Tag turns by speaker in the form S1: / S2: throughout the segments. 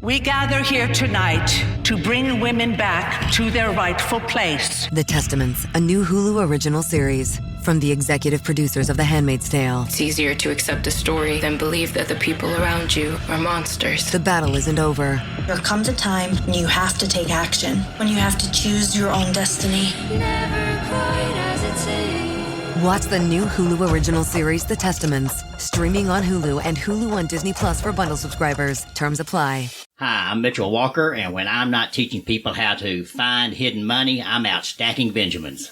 S1: We gather here tonight to bring women back to their rightful place.
S2: The Testaments, a new Hulu original series from the executive producers of The Handmaid's Tale.
S3: It's easier to accept a story than believe that the people around you are monsters.
S2: The battle isn't over.
S4: There comes a time when you have to take action, when you have to choose your own destiny.
S5: Never quite as it seems.
S2: Watch the new Hulu original series, The Testaments, streaming on Hulu and Hulu on Disney Plus for bundle subscribers. Terms apply.
S6: Hi, I'm Mitchell Walker, and when I'm not teaching people how to find hidden money, I'm out stacking Benjamins.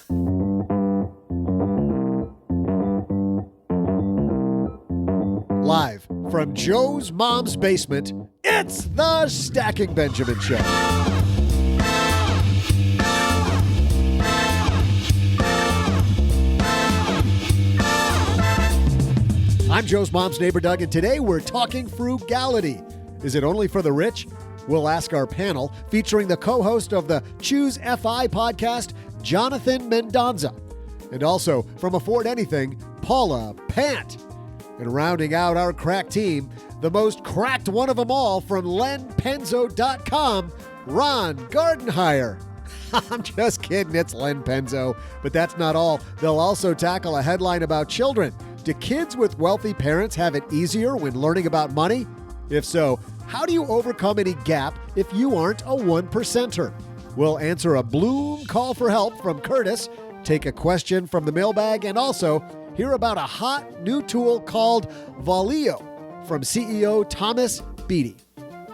S7: Live from Joe's mom's basement, it's the Stacking Benjamin Show. I'm Joe's mom's neighbor, Doug, and today we're talking frugality. Is it only for the rich? We'll ask our panel, featuring the co-host of the Choose FI podcast, Jonathan Mendonza, and also from Afford Anything, Paula Pant. And rounding out our crack team, the most cracked one of them all from lenpenzo.com, Ron Gardenhire. I'm just kidding, it's Len Penzo. But that's not all. They'll also tackle a headline about children. Do kids with wealthy parents have it easier when learning about money? If so, how do you overcome any gap if you aren't a one-percenter? We'll answer a Bloom call for help from Curtis, take a question from the mailbag, and also hear about a hot new tool called Voleo from CEO Thomas Beattie.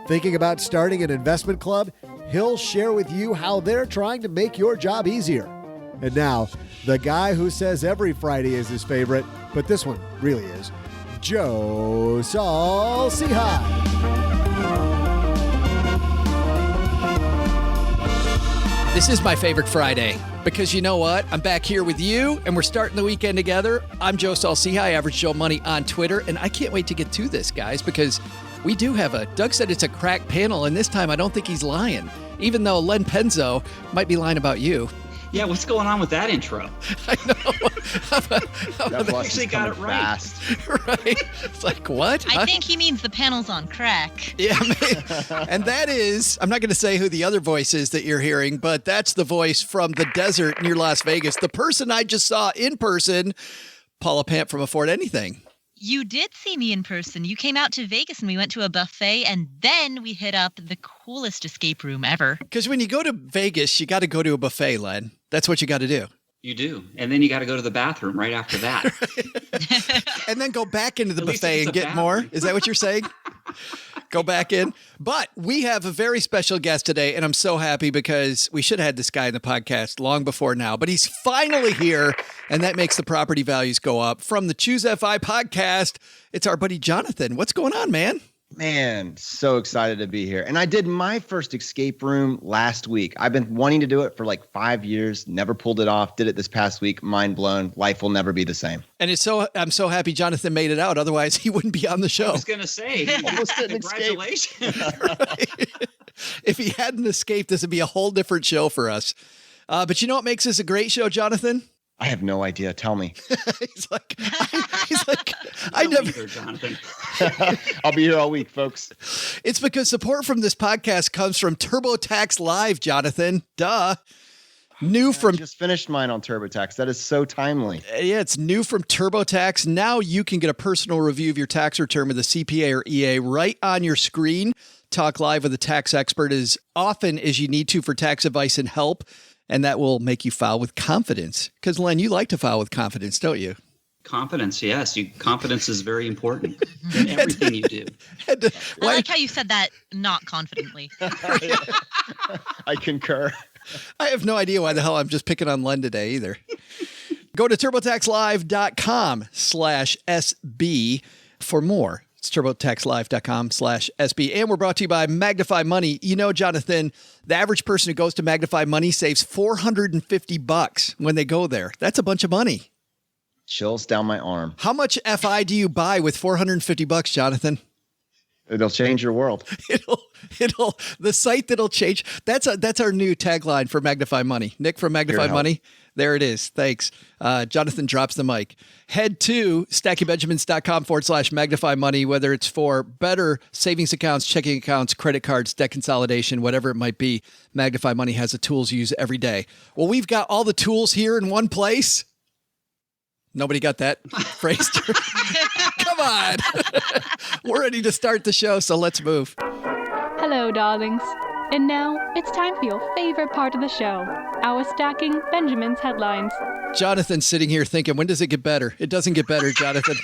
S7: Thinking about starting an investment club? He'll share with you how they're trying to make your job easier. And now, the guy who says every Friday is his favorite, but this one really is, Joe Saul-Sehy.
S8: This is my favorite Friday because you know what? I'm back here with you and we're starting the weekend together. I'm Joe Saul-Sehy, Average Joe Money on Twitter, and I can't wait to get to this, guys, because we do have Doug said it's a crack panel, and this time I don't think he's lying, even though Len Penzo might be lying about you.
S9: Yeah, what's going on with that intro?
S8: I know.
S9: They actually got it right.
S8: Right? It's like, what?
S10: I think he means the panel's on crack.
S8: Yeah, and that is, I'm not going to say who the other voice is that you're hearing, but that's the voice from the desert near Las Vegas. The person I just saw in person, Paula Pant from Afford Anything.
S10: You did see me in person. You came out to Vegas and we went to a buffet and then we hit up the coolest escape room ever.
S8: Because when you go to Vegas, you got to go to a buffet, Len. That's what you got to do.
S9: You do. And then you got to go to the bathroom right after that.
S8: And then go back into the buffet and get more. Is that what you're saying? Go back in. But we have a very special guest today, and I'm so happy because we should have had this guy in the podcast long before now, but he's finally here, and that makes the property values go up. From the Choose FI podcast, it's our buddy Jonathan. What's going on, man?
S11: Man, so excited to be here. And I did my first escape room last week. I've been wanting to do it for like 5 years, never pulled it off, did it this past week, mind blown. Life will never be the same.
S8: And I'm so happy Jonathan made it out. Otherwise, he wouldn't be on the show.
S9: I was going to say, congratulations.
S8: Right? If he hadn't escaped, this would be a whole different show for us. But you know what makes this a great show, Jonathan?
S11: I have no idea. Tell me.
S8: he's like, I never.
S9: Either, Jonathan.
S11: I'll be here all week, folks.
S8: It's because support from this podcast comes from TurboTax Live, Jonathan. Duh. New from.
S11: I just finished mine on TurboTax. That is so timely.
S8: Yeah, it's new from TurboTax. Now you can get a personal review of your tax return with a CPA or EA right on your screen. Talk live with a tax expert as often as you need to for tax advice and help. And that will make you file with confidence. Because, Len, you like to file with confidence, don't you?
S9: Confidence, yes. Confidence is very important in everything you do.
S10: I like how you said that not confidently.
S11: I concur.
S8: I have no idea why the hell I'm just picking on Len today either. Go to turbotaxlive.com/SB for more. It's turbotaxlive.com/SB. And we're brought to you by Magnify Money. You know, Jonathan, the average person who goes to Magnify Money saves $450 when they go there. That's a bunch of money.
S11: Chills down my arm.
S8: How much FI do you buy with $450, Jonathan?
S11: It'll change your world.
S8: It'll the site that'll change. That's our new tagline for Magnify Money. Nick from Magnify Money. There it is. Thanks. Jonathan drops the mic. Head to stackingbenjamins.com/magnify money, whether it's for better savings accounts, checking accounts, credit cards, debt consolidation, whatever it might be. Magnify Money has the tools you use every day. Well, we've got all the tools here in one place. Nobody got that phrase? Come on. We're ready to start the show, so let's move.
S12: Hello, darlings. And now it's time for your favorite part of the show, our Stacking Benjamins headlines.
S8: Jonathan's sitting here thinking, when does it get better? It doesn't get better, Jonathan.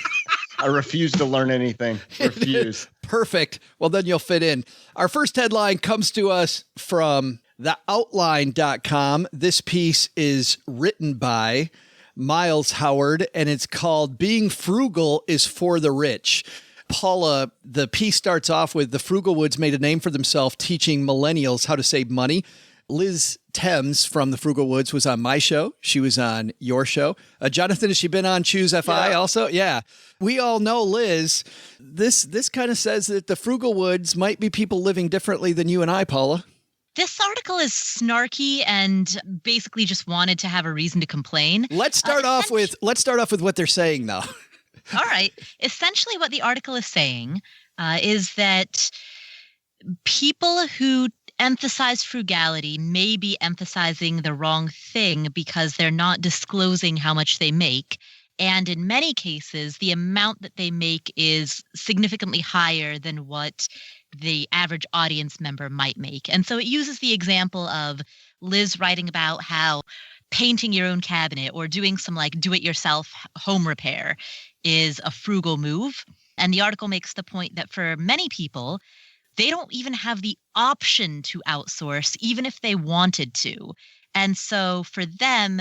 S11: I refuse to learn anything. Refuse.
S8: Perfect. Well, then you'll fit in. Our first headline comes to us from theoutline.com. This piece is written by Miles Howard, and it's called Being Frugal is for the Rich. Paula, the piece starts off with the Frugalwoods made a name for themselves teaching millennials how to save money. Liz Thames from the Frugalwoods was on my show. She was on your show. Jonathan, has she been on Choose FI also? Yeah. We all know Liz. This kind of says that the Frugalwoods might be people living differently than you and I, Paula.
S10: This article is snarky and basically just wanted to have a reason to complain.
S8: Let's start off with what they're saying, though.
S10: All right. Essentially, what the article is saying is that people who emphasize frugality may be emphasizing the wrong thing because they're not disclosing how much they make. And in many cases, the amount that they make is significantly higher than what the average audience member might make. And so it uses the example of Liz writing about how painting your own cabinet or doing some like do-it-yourself home repair is a frugal move. And the article makes the point that for many people, they don't even have the option to outsource, even if they wanted to. And so for them,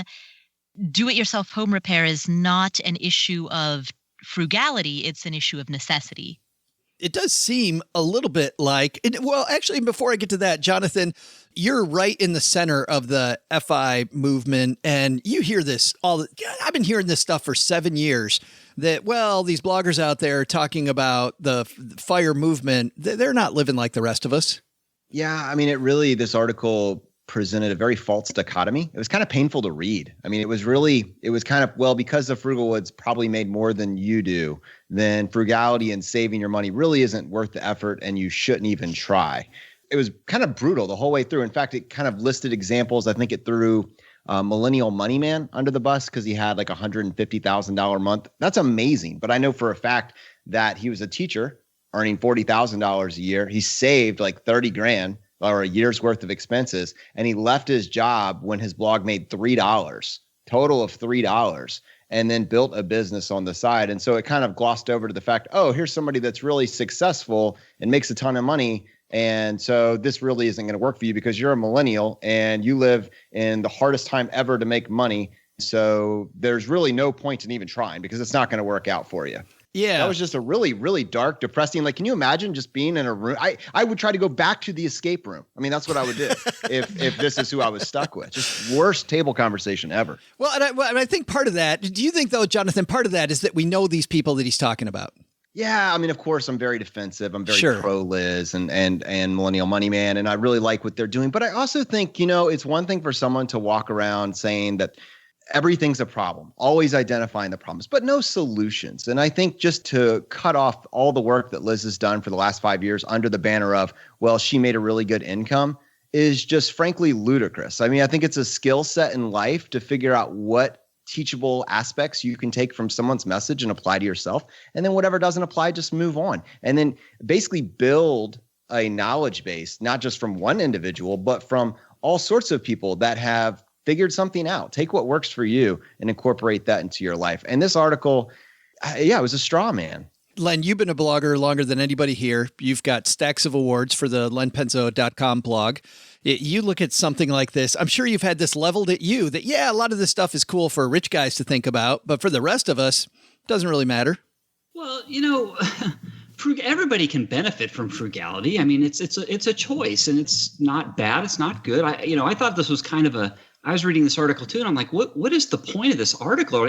S10: do-it-yourself home repair is not an issue of frugality, it's an issue of necessity.
S8: It does seem a little bit like, well, actually, before I get to that, Jonathan, you're right in the center of the FI movement, and you hear this I've been hearing this stuff for 7 years, that, well, these bloggers out there talking about the FIRE movement, they're not living like the rest of us.
S11: Yeah, I mean, this article presented a very false dichotomy. It was kind of painful to read. I mean, it was kind of, well, because the Frugalwoods probably made more than you do, then frugality and saving your money really isn't worth the effort and you shouldn't even try. It was kind of brutal the whole way through. In fact, it kind of listed examples. I think it threw Millennial Money Man under the bus because he had like $150,000 a month. That's amazing. But I know for a fact that he was a teacher earning $40,000 a year. He saved like 30 grand or a year's worth of expenses. And he left his job when his blog made $3, total of $3, and then built a business on the side. And so it kind of glossed over to the fact, oh, here's somebody that's really successful and makes a ton of money. And so this really isn't going to work for you because you're a millennial and you live in the hardest time ever to make money. So there's really no point in even trying because it's not going to work out for you.
S8: Yeah.
S11: That was just a really, really dark, depressing. Like, can you imagine just being in a room? I would try to go back to the escape room. I mean, that's what I would do if this is who I was stuck with. Just worst table conversation ever.
S8: Well, and I think part of that, do you think though, Jonathan, part of that is that we know these people that he's talking about?
S11: Yeah, I mean, of course, I'm very defensive. I'm very pro Liz and Millennial Money Man, and I really like what they're doing. But I also think, it's one thing for someone to walk around saying that everything's a problem, always identifying the problems, but no solutions. And I think just to cut off all the work that Liz has done for the last 5 years under the banner of, well, she made a really good income is just frankly ludicrous. I mean, I think it's a skill set in life to figure out what teachable aspects you can take from someone's message and apply to yourself. And then whatever doesn't apply, just move on. And then basically build a knowledge base, not just from one individual, but from all sorts of people that have figured something out. Take what works for you and incorporate that into your life. And this article, it was a straw man.
S8: Len, you've been a blogger longer than anybody here. You've got stacks of awards for the lenpenzo.com blog. You look at something like this, I'm sure you've had this leveled at you that, a lot of this stuff is cool for rich guys to think about, but for the rest of us, it doesn't really matter.
S9: Well, everybody can benefit from frugality. I mean, it's a choice, and it's not bad. It's not good. I thought this was kind of I was reading this article too, and I'm like, what is the point of this article?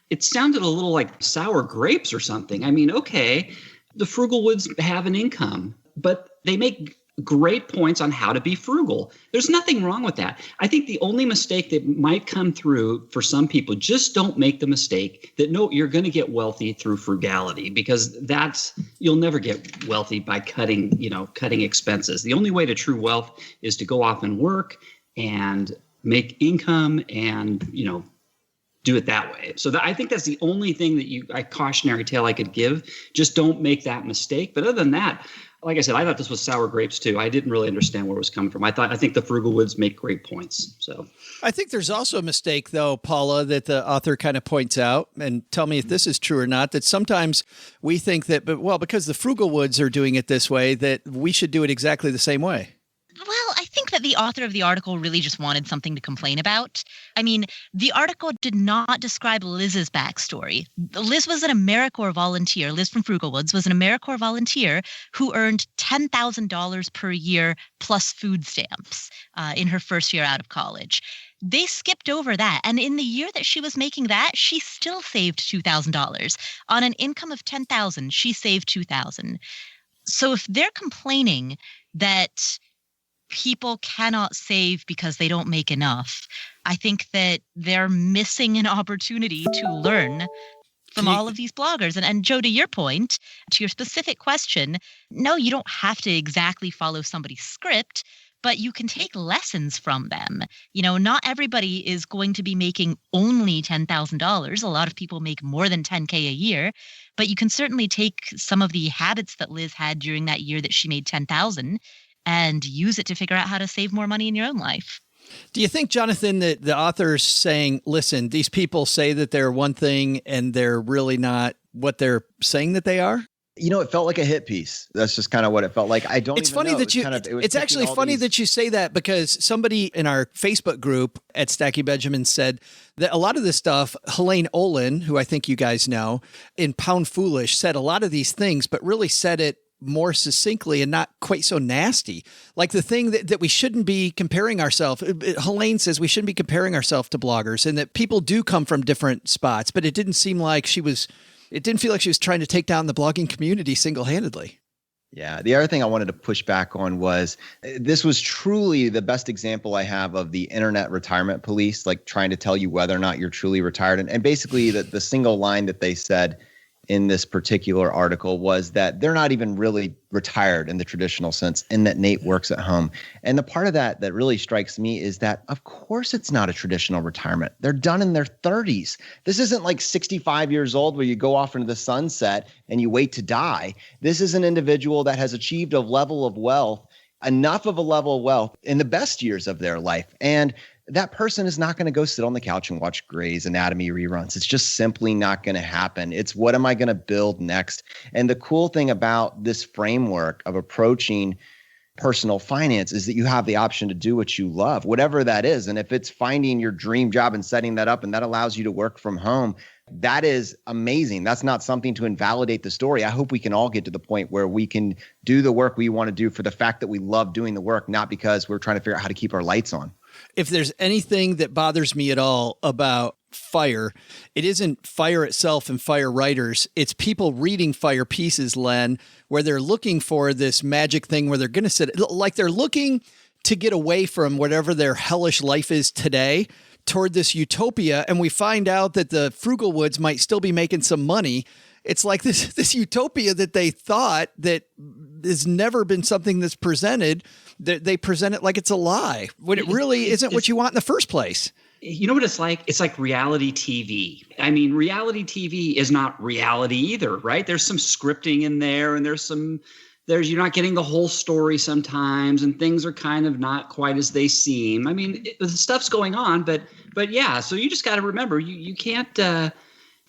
S9: It sounded a little like sour grapes or something. I mean, okay, the Frugalwoods have an income, but they make great points on how to be frugal. There's nothing wrong with that. I think the only mistake that might come through for some people, just don't make the mistake that you're going to get wealthy through frugality, because you'll never get wealthy by cutting expenses. The only way to true wealth is to go off and work and make income and, do it that way. So I think that's the only thing that cautionary tale I could give. Just don't make that mistake. But other than that, like I said, I thought this was sour grapes too. I didn't really understand where it was coming from. I think the Frugal Woods make great points. So
S8: I think there's also a mistake though, Paula, that the author kind of points out, and tell me if this is true or not, that sometimes we think that, because the Frugal Woods are doing it this way, that we should do it exactly the same way.
S10: Well, I think that the author of the article really just wanted something to complain about. I mean, the article did not describe Liz's backstory. Liz was an AmeriCorps volunteer. Liz from Frugal Woods was an AmeriCorps volunteer who earned $10,000 per year plus food stamps in her first year out of college. They skipped over that. And in the year that she was making that, she still saved $2,000. On an income of $10,000, she saved $2,000. So if they're complaining that people cannot save because they don't make enough, I think that they're missing an opportunity to learn from all of these bloggers. And Joe, to your point, to your specific question, no, you don't have to exactly follow somebody's script, but you can take lessons from them. Not everybody is going to be making only $10,000. A lot of people make more than $10K a year, but you can certainly take some of the habits that Liz had during that year that she made $10,000 and use it to figure out how to save more money in your own life.
S8: Do you think, Jonathan, that the author's saying, listen, these people say that they're one thing and they're really not what they're saying that they are?
S11: It felt like a hit piece. That's just kind of what it felt like.
S8: It's funny that it's actually funny that you say that, because somebody in our Facebook group at Stacky Benjamin said that a lot of this stuff, Helene Olin, who I think you guys know, in Pound Foolish, said a lot of these things, but really said it more succinctly and not quite so nasty. Like the thing that we shouldn't be comparing ourselves. Helene says we shouldn't be comparing ourselves to bloggers, and that people do come from different spots, but it didn't feel like she was trying to take down the blogging community single-handedly.
S11: Yeah. The other thing I wanted to push back on was this was truly the best example I have of the internet retirement police, like trying to tell you whether or not you're truly retired. And basically the single line that they said in this particular article was that they're not even really retired in the traditional sense, and that Nate works at home. And the part of that really strikes me is that, of course, it's not a traditional retirement. They're done in their 30s. This isn't like 65 years old where you go off into the sunset and you wait to die. This is an individual that has achieved a level of wealth, enough of a level of wealth in the best years of their life. And that person is not going to go sit on the couch and watch Grey's Anatomy reruns. It's just simply not going to happen. It's what am I going to build next? And the cool thing about this framework of approaching personal finance is that you have the option to do what you love, whatever that is. And if it's finding your dream job and setting that up, and that allows you to work from home, that is amazing. That's not something to invalidate the story. I hope we can all get to the point where we can do the work we want to do for the fact that we love doing the work, not because we're trying to figure out how to keep our lights on.
S8: If there's anything that bothers me at all about FIRE, it isn't FIRE itself and FIRE writers. It's people reading FIRE pieces, Len, where they're looking for this magic thing where they're going to sit, like they're looking to get away from whatever their hellish life is today toward this utopia. And we find out that the Frugal Woods might still be making some money. It's like this utopia that they thought that has never been something that's presented. They present it like it's a lie when it really isn't what you want in the first place.
S9: You know what it's like? It's like reality TV. I mean, reality TV is not reality either, right? There's some scripting in there, and you're not getting the whole story sometimes, and things are kind of not quite as they seem. I mean, the stuff's going on, but yeah. So you just got to remember, you can't.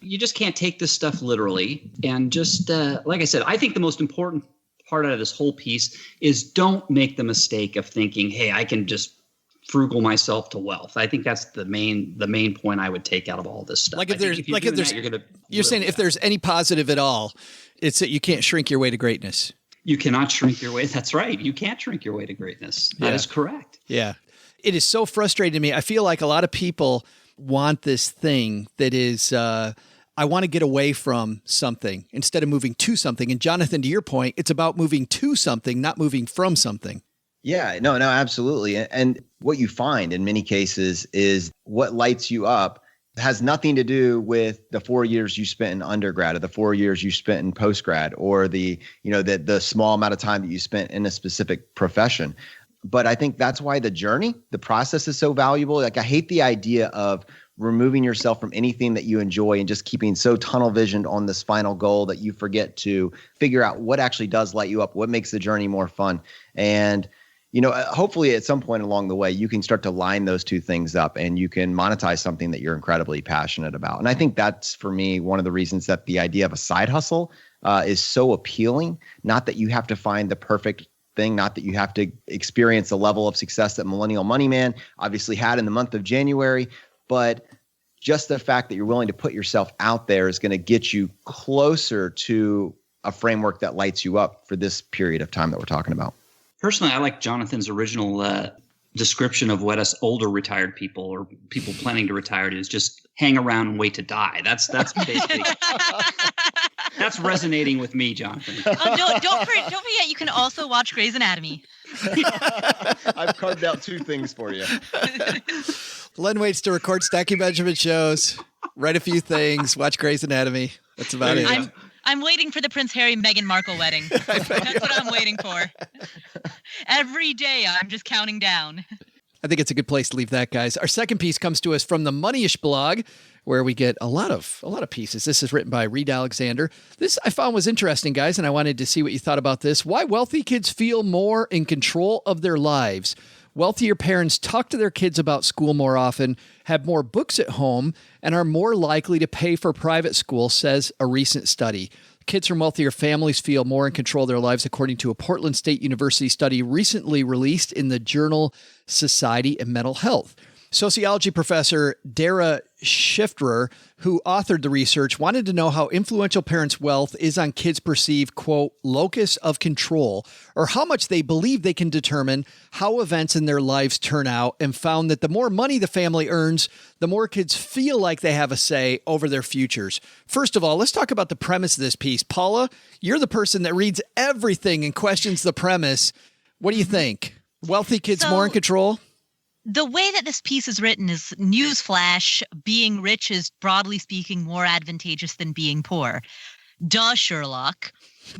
S9: You just can't take this stuff literally. And just like I said, I think the most important part out of this whole piece is don't make the mistake of thinking, hey, I can just frugal myself to wealth. I think that's the main point I would take out of all this stuff.
S8: Like if you're saying if there's any positive at all, it's that you can't shrink your way to greatness.
S9: You cannot shrink your way. That's right. You can't shrink your way to greatness. That is correct.
S8: Yeah. It is so frustrating to me. I feel like a lot of people want this thing that is I want to get away from something instead of moving to something. And Jonathan, to your point, it's about moving to something, not moving from something.
S11: Yeah, no, absolutely. And what you find in many cases is what lights you up has nothing to do with the 4 years you spent in undergrad or the 4 years you spent in postgrad or the small amount of time that you spent in a specific profession. But I think that's why the journey, the process is so valuable. Like I hate the idea of removing yourself from anything that you enjoy and just keeping so tunnel visioned on this final goal that you forget to figure out what actually does light you up, what makes the journey more fun. And hopefully at some point along the way, you can start to line those two things up and you can monetize something that you're incredibly passionate about. And I think that's, for me, one of the reasons that the idea of a side hustle is so appealing. Not that you have to find the perfect thing, not that you have to experience the level of success that Millennial Money Man obviously had in the month of January, but just the fact that you're willing to put yourself out there is going to get you closer to a framework that lights you up for this period of time that we're talking about.
S9: Personally, I like Jonathan's original description of what us older retired people or people planning to retire is just hang around and wait to die. That's basically that's resonating with me, Jonathan.
S10: Oh, don't forget, you can also watch Grey's Anatomy.
S11: I've carved out two things for you.
S8: Len waits to record Stacking Benjamin shows, write a few things, watch Grey's Anatomy. That's about it.
S10: I'm waiting for the Prince Harry-Meghan Markle wedding. That's what I'm waiting for. Every day I'm just counting down.
S8: I think it's a good place to leave that, guys. Our second piece comes to us from the Moneyish blog, where we get a lot of pieces. This is written by Reed Alexander. This I found was interesting, guys, and I wanted to see what you thought about this. Why wealthy kids feel more in control of their lives. Wealthier parents talk to their kids about school more often, have more books at home, and are more likely to pay for private school, says a recent study. Kids from wealthier families feel more in control of their lives, according to a Portland State University study recently released in the journal Society and Mental Health. Sociology professor Dara Schifterer, who authored the research, wanted to know how influential parents' wealth is on kids' perceived, quote, locus of control, or how much they believe they can determine how events in their lives turn out, and found that the more money the family earns, the more kids feel like they have a say over their futures. First of all, let's talk about the premise of this piece. Paula, you're the person that reads everything and questions the premise. What do you think? Wealthy kids more in control?
S10: The way that this piece is written is newsflash, being rich is broadly speaking more advantageous than being poor. Duh, Sherlock.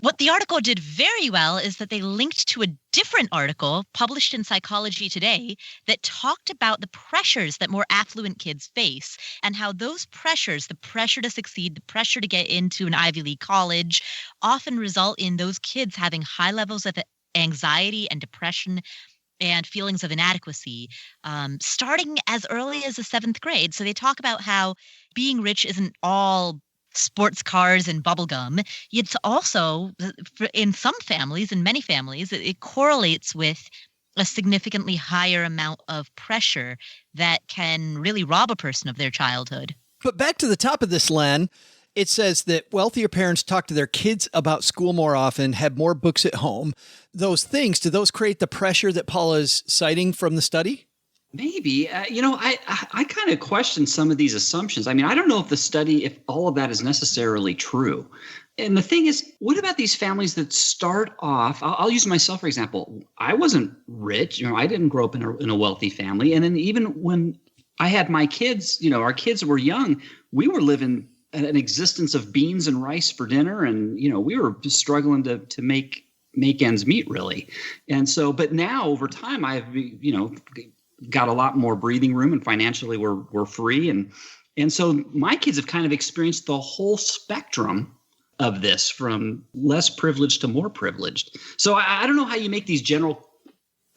S10: What the article did very well is that they linked to a different article published in Psychology Today that talked about the pressures that more affluent kids face and how those pressures, the pressure to succeed, the pressure to get into an Ivy League college, often result in those kids having high levels of anxiety and depression and feelings of inadequacy, starting as early as the 7th grade. So they talk about how being rich isn't all sports cars and bubblegum. It's also, in some families, in many families, it correlates with a significantly higher amount of pressure that can really rob a person of their childhood.
S8: But back to the top of this, Len, it says that wealthier parents talk to their kids about school more often, have more books at home. Those things, do those create the pressure that Paula's citing from the study?
S9: Maybe. I kind of question some of these assumptions. I mean, I don't know if the study, if all of that is necessarily true. And the thing is, what about these families that start off? I'll use myself, for example. I wasn't rich. I didn't grow up in a wealthy family. And then even when I had my kids, our kids were young, we were living an existence of beans and rice for dinner. And, we were just struggling to make ends meet, really. And so, but now over time, I've, got a lot more breathing room, and financially we're free. And so my kids have kind of experienced the whole spectrum of this, from less privileged to more privileged. So I don't know how you make these general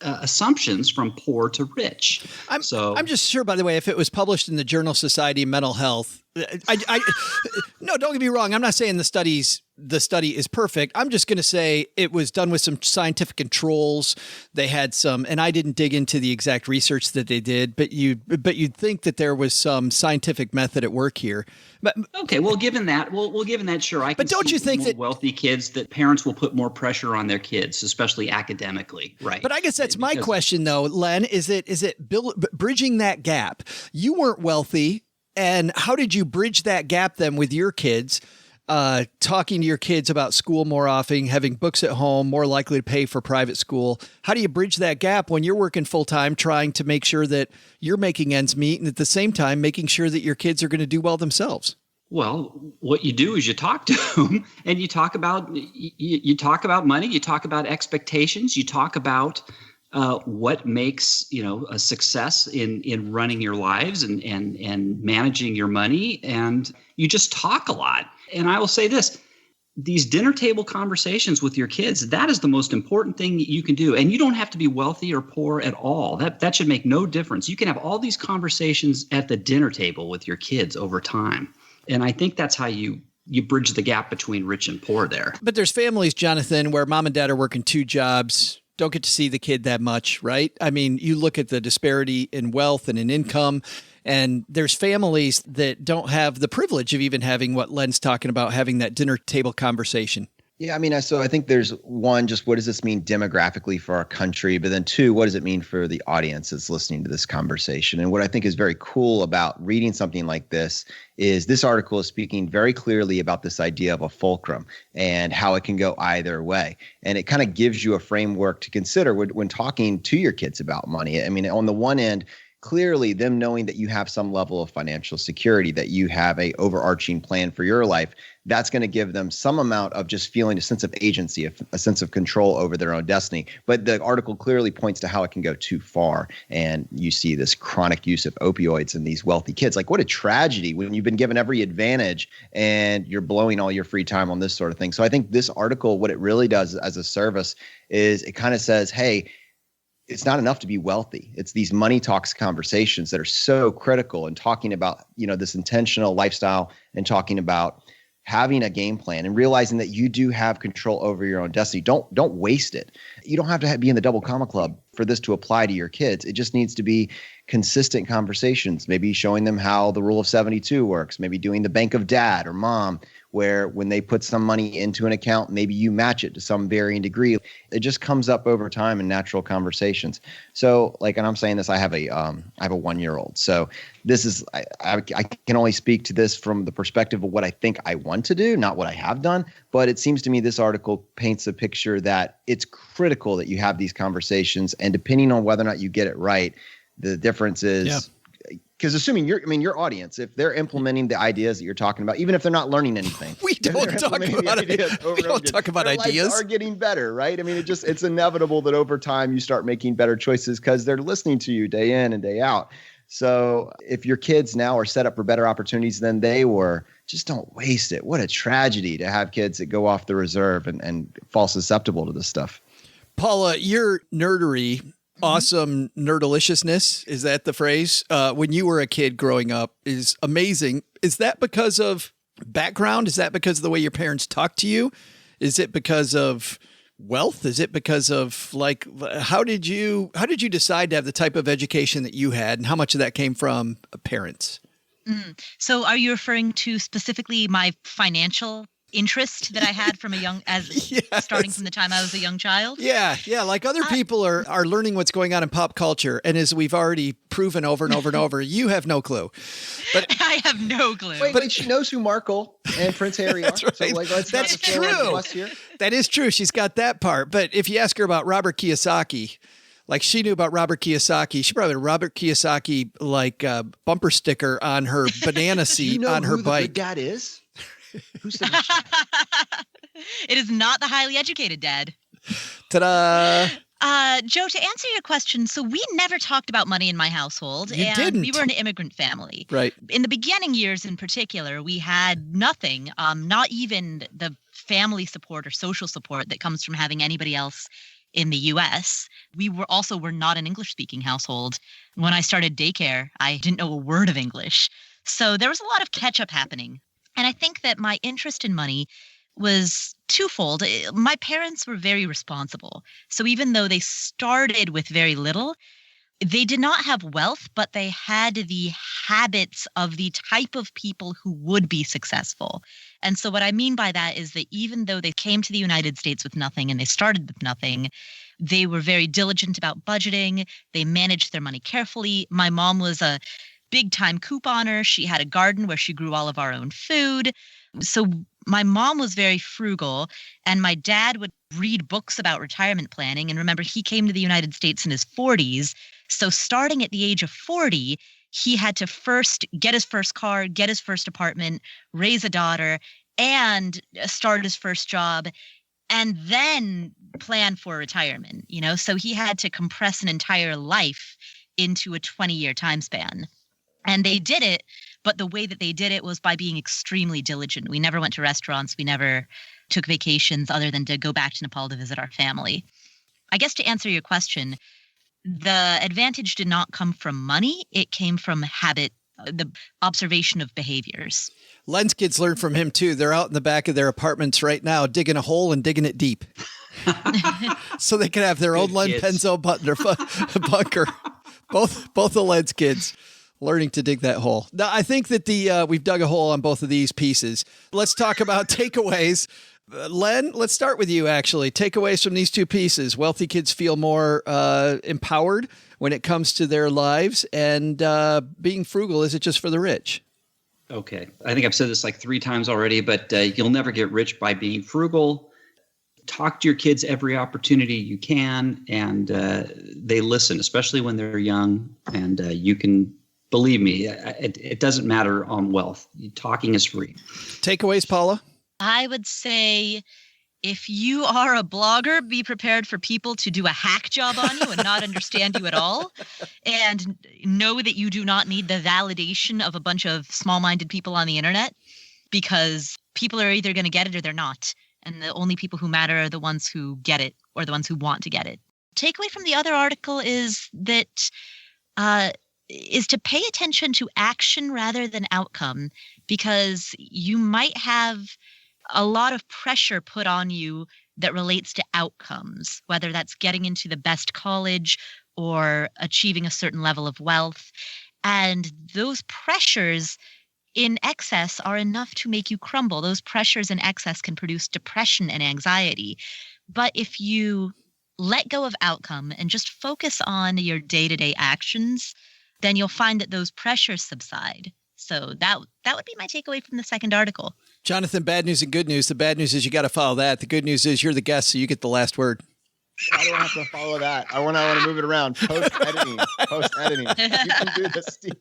S9: assumptions from poor to rich.
S8: I'm just sure, by the way, if it was published in the journal Society of Mental Health, no, don't get me wrong. I'm not saying the study is perfect. I'm just going to say it was done with some scientific controls. They had some, and I didn't dig into the exact research that they did, but you'd think that there was some scientific method at work here. But
S9: okay, well, given that, sure. I can
S8: but don't you think that
S9: wealthy kids, that parents will put more pressure on their kids, especially academically, right?
S8: But I guess that's my question, though, Len. Is it bridging that gap? You weren't wealthy, And how did you bridge that gap then with your kids? Talking to your kids about school more often, having books at home, more likely to pay for private school. How do you bridge that gap when you're working full time, trying to make sure that you're making ends meet and at the same time making sure that your kids are going to do well themselves?
S9: Well, what you do is you talk to them and you talk about money, you talk about expectations, you talk about what makes a success in running your lives and managing your money, and you just talk a lot. And I will say this, these dinner table conversations with your kids, that is the most important thing that you can do. And you don't have to be wealthy or poor at all. That should make no difference. You can have all these conversations at the dinner table with your kids over time. And I think that's how you bridge the gap between rich and poor there.
S8: But there's families, Jonathan, where mom and dad are working 2 jobs, don't get to see the kid that much, right? I mean, you look at the disparity in wealth and in income, and there's families that don't have the privilege of even having what Len's talking about, having that dinner table conversation.
S11: Yeah, I mean, so I think there's one, just what does this mean demographically for our country? But then 2, what does it mean for the audience that's listening to this conversation? And what I think is very cool about reading something like this is this article is speaking very clearly about this idea of a fulcrum and how it can go either way. And it kind of gives you a framework to consider when talking to your kids about money. I mean, on the one end, clearly them knowing that you have some level of financial security, that you have a overarching plan for your life, that's going to give them some amount of just feeling a sense of agency, a sense of control over their own destiny. But the article clearly points to how it can go too far. And you see this chronic use of opioids in these wealthy kids. Like, what a tragedy when you've been given every advantage and you're blowing all your free time on this sort of thing. So I think this article, what it really does as a service is it kind of says, hey, it's not enough to be wealthy. It's these money talks conversations that are so critical, and talking about, this intentional lifestyle and talking about having a game plan and realizing that you do have control over your own destiny. Don't waste it. You don't have to be in the double comma club for this to apply to your kids. It just needs to be consistent conversations, maybe showing them how the rule of 72 works, maybe doing the bank of dad or mom, where when they put some money into an account, maybe you match it to some varying degree. It just comes up over time in natural conversations. So and I'm saying this, I have a 1-year-old. So this is, I can only speak to this from the perspective of what I think I want to do, not what I have done. But it seems to me this article paints a picture that it's critical that you have these conversations, and depending on whether or not you get it right, the difference is, because assuming your audience, if they're implementing the ideas that you're talking about, even if they're not learning anything,
S8: we don't talk about ideas. We don't talk about ideas.
S11: Are getting better, right? I mean, it's inevitable that over time you start making better choices because they're listening to you day in and day out. So if your kids now are set up for better opportunities than they were, just don't waste it. What a tragedy to have kids that go off the reserve and fall susceptible to this stuff.
S8: Paula, your nerdery, awesome nerdaliciousness, is that the phrase? When you were a kid growing up is amazing. Is that because of background? Is that because of the way your parents talked to you? Is it because of wealth? Is it because of how did you decide to have the type of education that you had, and how much of that came from parents?
S10: So are you referring to specifically my financial interest that I had from starting from the time I was a young child?
S8: Yeah. Like other people are learning what's going on in pop culture. And as we've already proven over and over and over, you have no clue. But
S10: I have no clue.
S11: But she knows who Markle and Prince Harry are.
S8: That's right.
S11: So
S8: that's true. That is true. She's got that part. But if you ask her about Robert Kiyosaki, she knew about Robert Kiyosaki. She probably had a Robert Kiyosaki bumper sticker on her banana seat on her bike.
S11: The good dad is? Who said
S10: It is not the highly educated dad.
S8: Ta-da!
S10: Joe, to answer your question, so we never talked about money in my household.
S8: You didn't.
S10: We were an immigrant family.
S8: Right.
S10: In the beginning years in particular, we had nothing, not even the family support or social support that comes from having anybody else in the U.S. We were not an English-speaking household. When I started daycare, I didn't know a word of English. So there was a lot of catch-up happening. And I think that my interest in money was twofold. My parents were very responsible. So even though they started with very little, they did not have wealth, but they had the habits of the type of people who would be successful. And so what I mean by that is that even though they came to the United States with nothing and they started with nothing, they were very diligent about budgeting. They managed their money carefully. My mom was a big time couponer. She had a garden where she grew all of our own food. So my mom was very frugal, and my dad would read books about retirement planning. And remember, he came to the United States in his 40s. So starting at the age of 40, he had to first get his first car, get his first apartment, raise a daughter, and start his first job, and then plan for retirement, So he had to compress an entire life into a 20-year time span. And they did it, but the way that they did it was by being extremely diligent. We never went to restaurants. We never took vacations other than to go back to Nepal to visit our family. I guess to answer your question, the advantage did not come from money. It came from habit, the observation of behaviors.
S8: Len's kids learned from him, too. They're out in the back of their apartments right now, digging a hole and digging it deep. So they can have their own Len Penzo bunker. Both the Len's kids learning to dig that hole. Now, I think that we've dug a hole on both of these pieces. Let's talk about takeaways. Len, let's start with you, actually. Takeaways from these two pieces. Wealthy kids feel more empowered when it comes to their lives, and being frugal isn't just for the rich.
S9: Okay. I think I've said this like 3 times already, but you'll never get rich by being frugal. Talk to your kids every opportunity you can, and they listen, especially when they're young. And you can, believe me, it doesn't matter on wealth. Talking is free. Takeaways, Paula?
S10: I would say if you are a blogger, be prepared for people to do a hack job on you and not understand you at all. And know that you do not need the validation of a bunch of small-minded people on the internet, because people are either going to get it or they're not. And the only people who matter are the ones who get it or the ones who want to get it. Takeaway from the other article is that is to pay attention to action rather than outcome, because you might have a lot of pressure put on you that relates to outcomes, whether that's getting into the best college or achieving a certain level of wealth. And those pressures in excess are enough to make you crumble. Those pressures in excess can produce depression and anxiety. But if you let go of outcome and just focus on your day-to-day actions, then you'll find that those pressures subside. So that would be my takeaway from the second article.
S8: Jonathan, bad news and good news. The bad news is you got to follow that. The good news is you're the guest, so you get the last word.
S11: I don't have to follow that. I want to move it around. Post-editing. You can do this, Steve.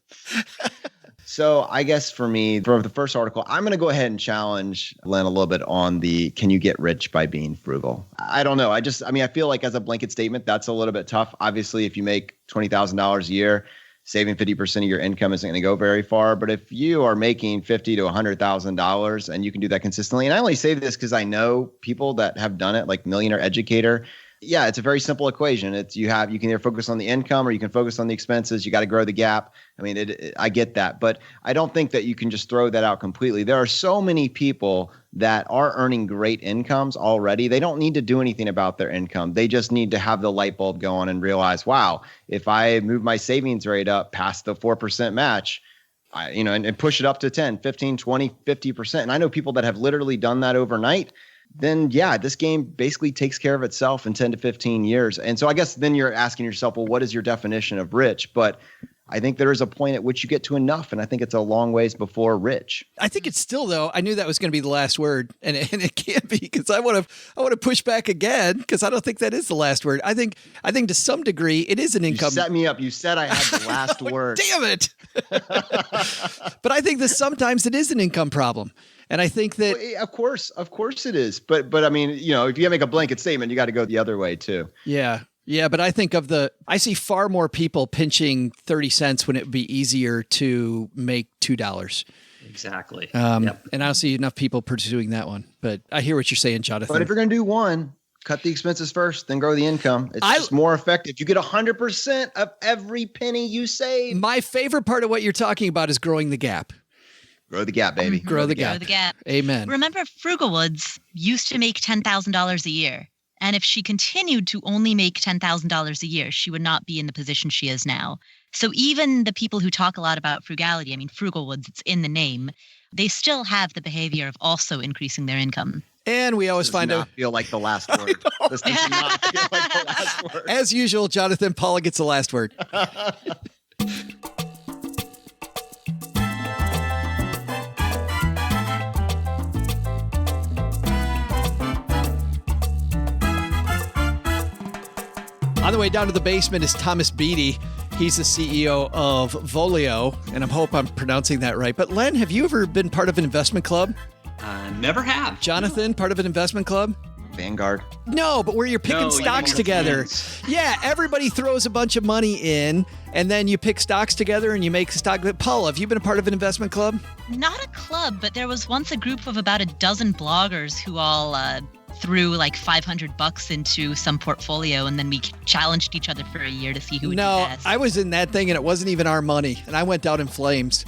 S11: So I guess for me, for the first article, I'm going to go ahead and challenge Len a little bit on the, can you get rich by being frugal? I don't know. I feel like as a blanket statement, that's a little bit tough. Obviously, if you make $20,000 a year, saving 50% of your income isn't going to go very far. But if you are making $50,000 to $100,000 and you can do that consistently, and I only say this because I know people that have done it, like Millionaire Educator. Yeah, it's a very simple equation. You can either focus on the income or you can focus on the expenses. You got to grow the gap. I mean, I get that, but I don't think that you can just throw that out completely. There are so many people that are earning great incomes already. They don't need to do anything about their income. They just need to have the light bulb go on and realize, wow, if I move my savings rate up past the 4% match, and push it up to 10, 15, 20, 50%. And I know people that have literally done that overnight. Then yeah, this game basically takes care of itself in 10 to 15 years. And so I guess then you're asking yourself, well, what is your definition of rich? But I think there is a point at which you get to enough. And I think it's a long ways before rich.
S8: I think it's still, though, I knew that was going to be the last word, and it can't be, because I want to push back again, because I don't think that is the last word. I think to some degree it is an income.
S11: You set me up. You said I had the last word.
S8: Damn it. But I think that sometimes it is an income problem. And I think that,
S11: well, of course it is. But I mean, if you make a blanket statement, you got to go the other way too.
S8: Yeah. Yeah. But I think I see far more people pinching 30 cents when it would be easier to make $2.
S9: Exactly.
S8: Yep. And I don't see enough people pursuing that one, but I hear what you're saying, Jonathan.
S11: But if you're going to do one, cut the expenses first, then grow the income. It's just more effective. You get 100% of every penny you save.
S8: My favorite part of what you're talking about is growing the gap.
S11: Grow the gap, baby.
S8: Grow the gap. Amen.
S10: Remember, Frugalwoods used to make $10,000 a year. And if she continued to only make $10,000 a year, she would not be in the position she is now. So even the people who talk a lot about frugality, I mean, Frugalwoods, it's in the name, they still have the behavior of also increasing their income.
S8: And we always find out.
S11: Feel like the last word. This does not feel like the last word.
S8: As usual, Jonathan, Paula gets the last word. On the way down to the basement is Thomas Beattie. He's the CEO of Voleo, and I hope I'm pronouncing that right. But Len, have you ever been part of an investment club?
S9: Never have.
S8: Jonathan, part of an investment club?
S11: Vanguard.
S8: No, but where you're picking stocks together. Yeah, everybody throws a bunch of money in, and then you pick stocks together and you make stock. Paula, have you been a part of an investment club?
S10: Not a club, but there was once a group of about a dozen bloggers who all threw like $500 into some portfolio, and then we challenged each other for a year to see who would do best.
S8: I was in that thing, and it wasn't even our money, and I went out in flames.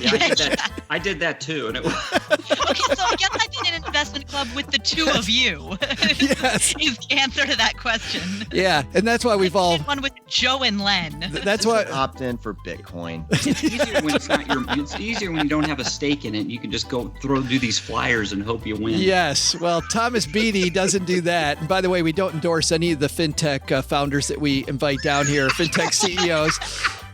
S9: Yeah, I did that too, and it was.
S10: Okay, so I guess I did an investment club with the two of you.
S8: Yes.
S10: Is the answer to that question.
S8: Yeah, and that's why we've all.
S10: One with Joe and Len.
S8: That's why
S11: opt in for Bitcoin.
S9: It's easier when it's not your. It's easier when you don't have a stake in it. You can just go do these flyers and hope you win.
S8: Yes. Well, Thomas Beattie doesn't do that. And by the way, we don't endorse any of the FinTech founders that we invite down here, FinTech CEOs.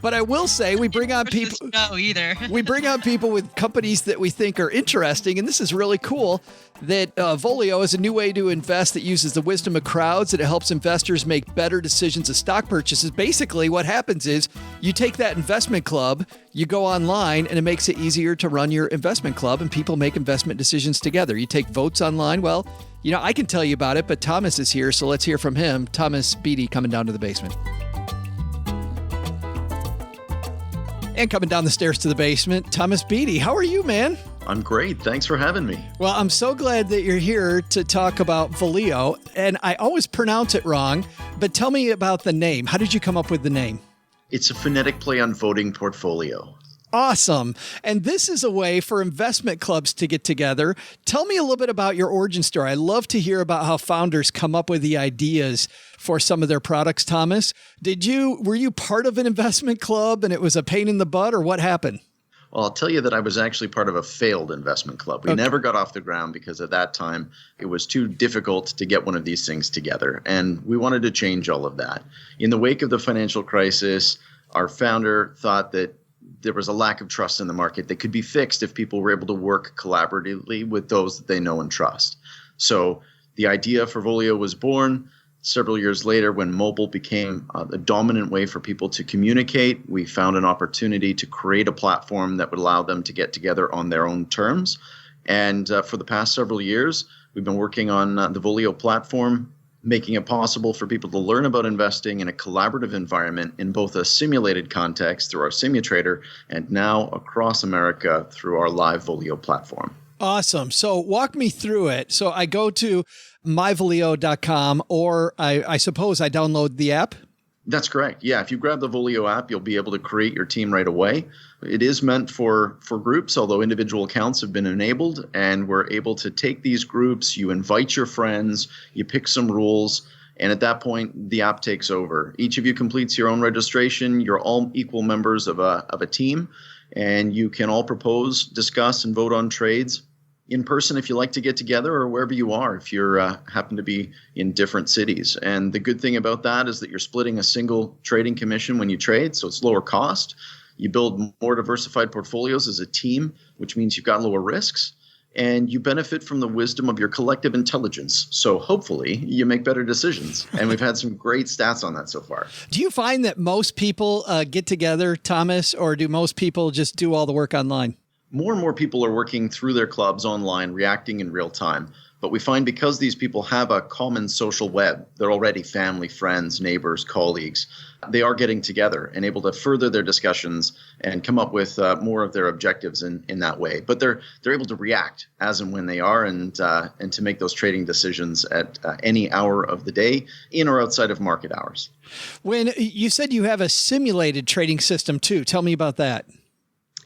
S8: But I will say we bring on people.
S10: No, either.
S8: We bring on people with companies that we think are interesting, and this is really cool. That Voleo is a new way to invest that uses the wisdom of crowds, and it helps investors make better decisions of stock purchases. Basically, what happens is you take that investment club, you go online, and it makes it easier to run your investment club, and people make investment decisions together. You take votes online. Well, you know, I can tell you about it, but Thomas is here, so let's hear from him. Thomas Beattie coming down to the basement. And coming down the stairs to the basement, Thomas Beattie. How are you, man?
S13: I'm great. Thanks for having me.
S8: Well, I'm so glad that you're here to talk about Voleo. And I always pronounce it wrong, but tell me about the name. How did you come up with the name?
S13: It's a phonetic play on voting portfolio.
S8: Awesome. And this is a way for investment clubs to get together. Tell me a little bit about your origin story. I love to hear about how founders come up with the ideas for some of their products, Thomas. Were you part of an investment club and it was a pain in the butt, or what happened?
S13: Well, I'll tell you that I was actually part of a failed investment club. We never got off the ground because at that time it was too difficult to get one of these things together. And we wanted to change all of that. In the wake of the financial crisis, our founder thought that there was a lack of trust in the market that could be fixed if people were able to work collaboratively with those that they know and trust. So the idea for Voleo was born. Several years later, when mobile became a dominant way for people to communicate, we found an opportunity to create a platform that would allow them to get together on their own terms. And for the past several years, we've been working on the Voleo platform, making it possible for people to learn about investing in a collaborative environment in both a simulated context through our Simulatrator and now across America through our live Voleo platform.
S8: Awesome. So walk me through it. So I go to myvoleo.com, or I suppose I download the app?
S13: That's correct. Yeah, if you grab the Voleo app, you'll be able to create your team right away. It is meant for groups, although individual accounts have been enabled, and we're able to take these groups, you invite your friends, you pick some rules, and at that point, the app takes over. Each of you completes your own registration. You're all equal members of a team, and you can all propose, discuss, and vote on trades in person if you like to get together, or wherever you are if you're happen to be in different cities. And the good thing about that is that you're splitting a single trading commission when you trade, so it's lower cost. You build more diversified portfolios as a team, which means you've got lower risks, and you benefit from the wisdom of your collective intelligence. So hopefully you make better decisions. And we've had some great stats on that so far.
S8: Do you find that most people get together, Thomas, or do most people just do all the work online?
S13: More and more people are working through their clubs online, reacting in real time. But we find because these people have a common social web, they're already family, friends, neighbors, colleagues, they are getting together and able to further their discussions and come up with more of their objectives in that way. But they're able to react as and when they are, and to make those trading decisions at any hour of the day, in or outside of market hours.
S8: When you said you have a simulated trading system too, tell me about that.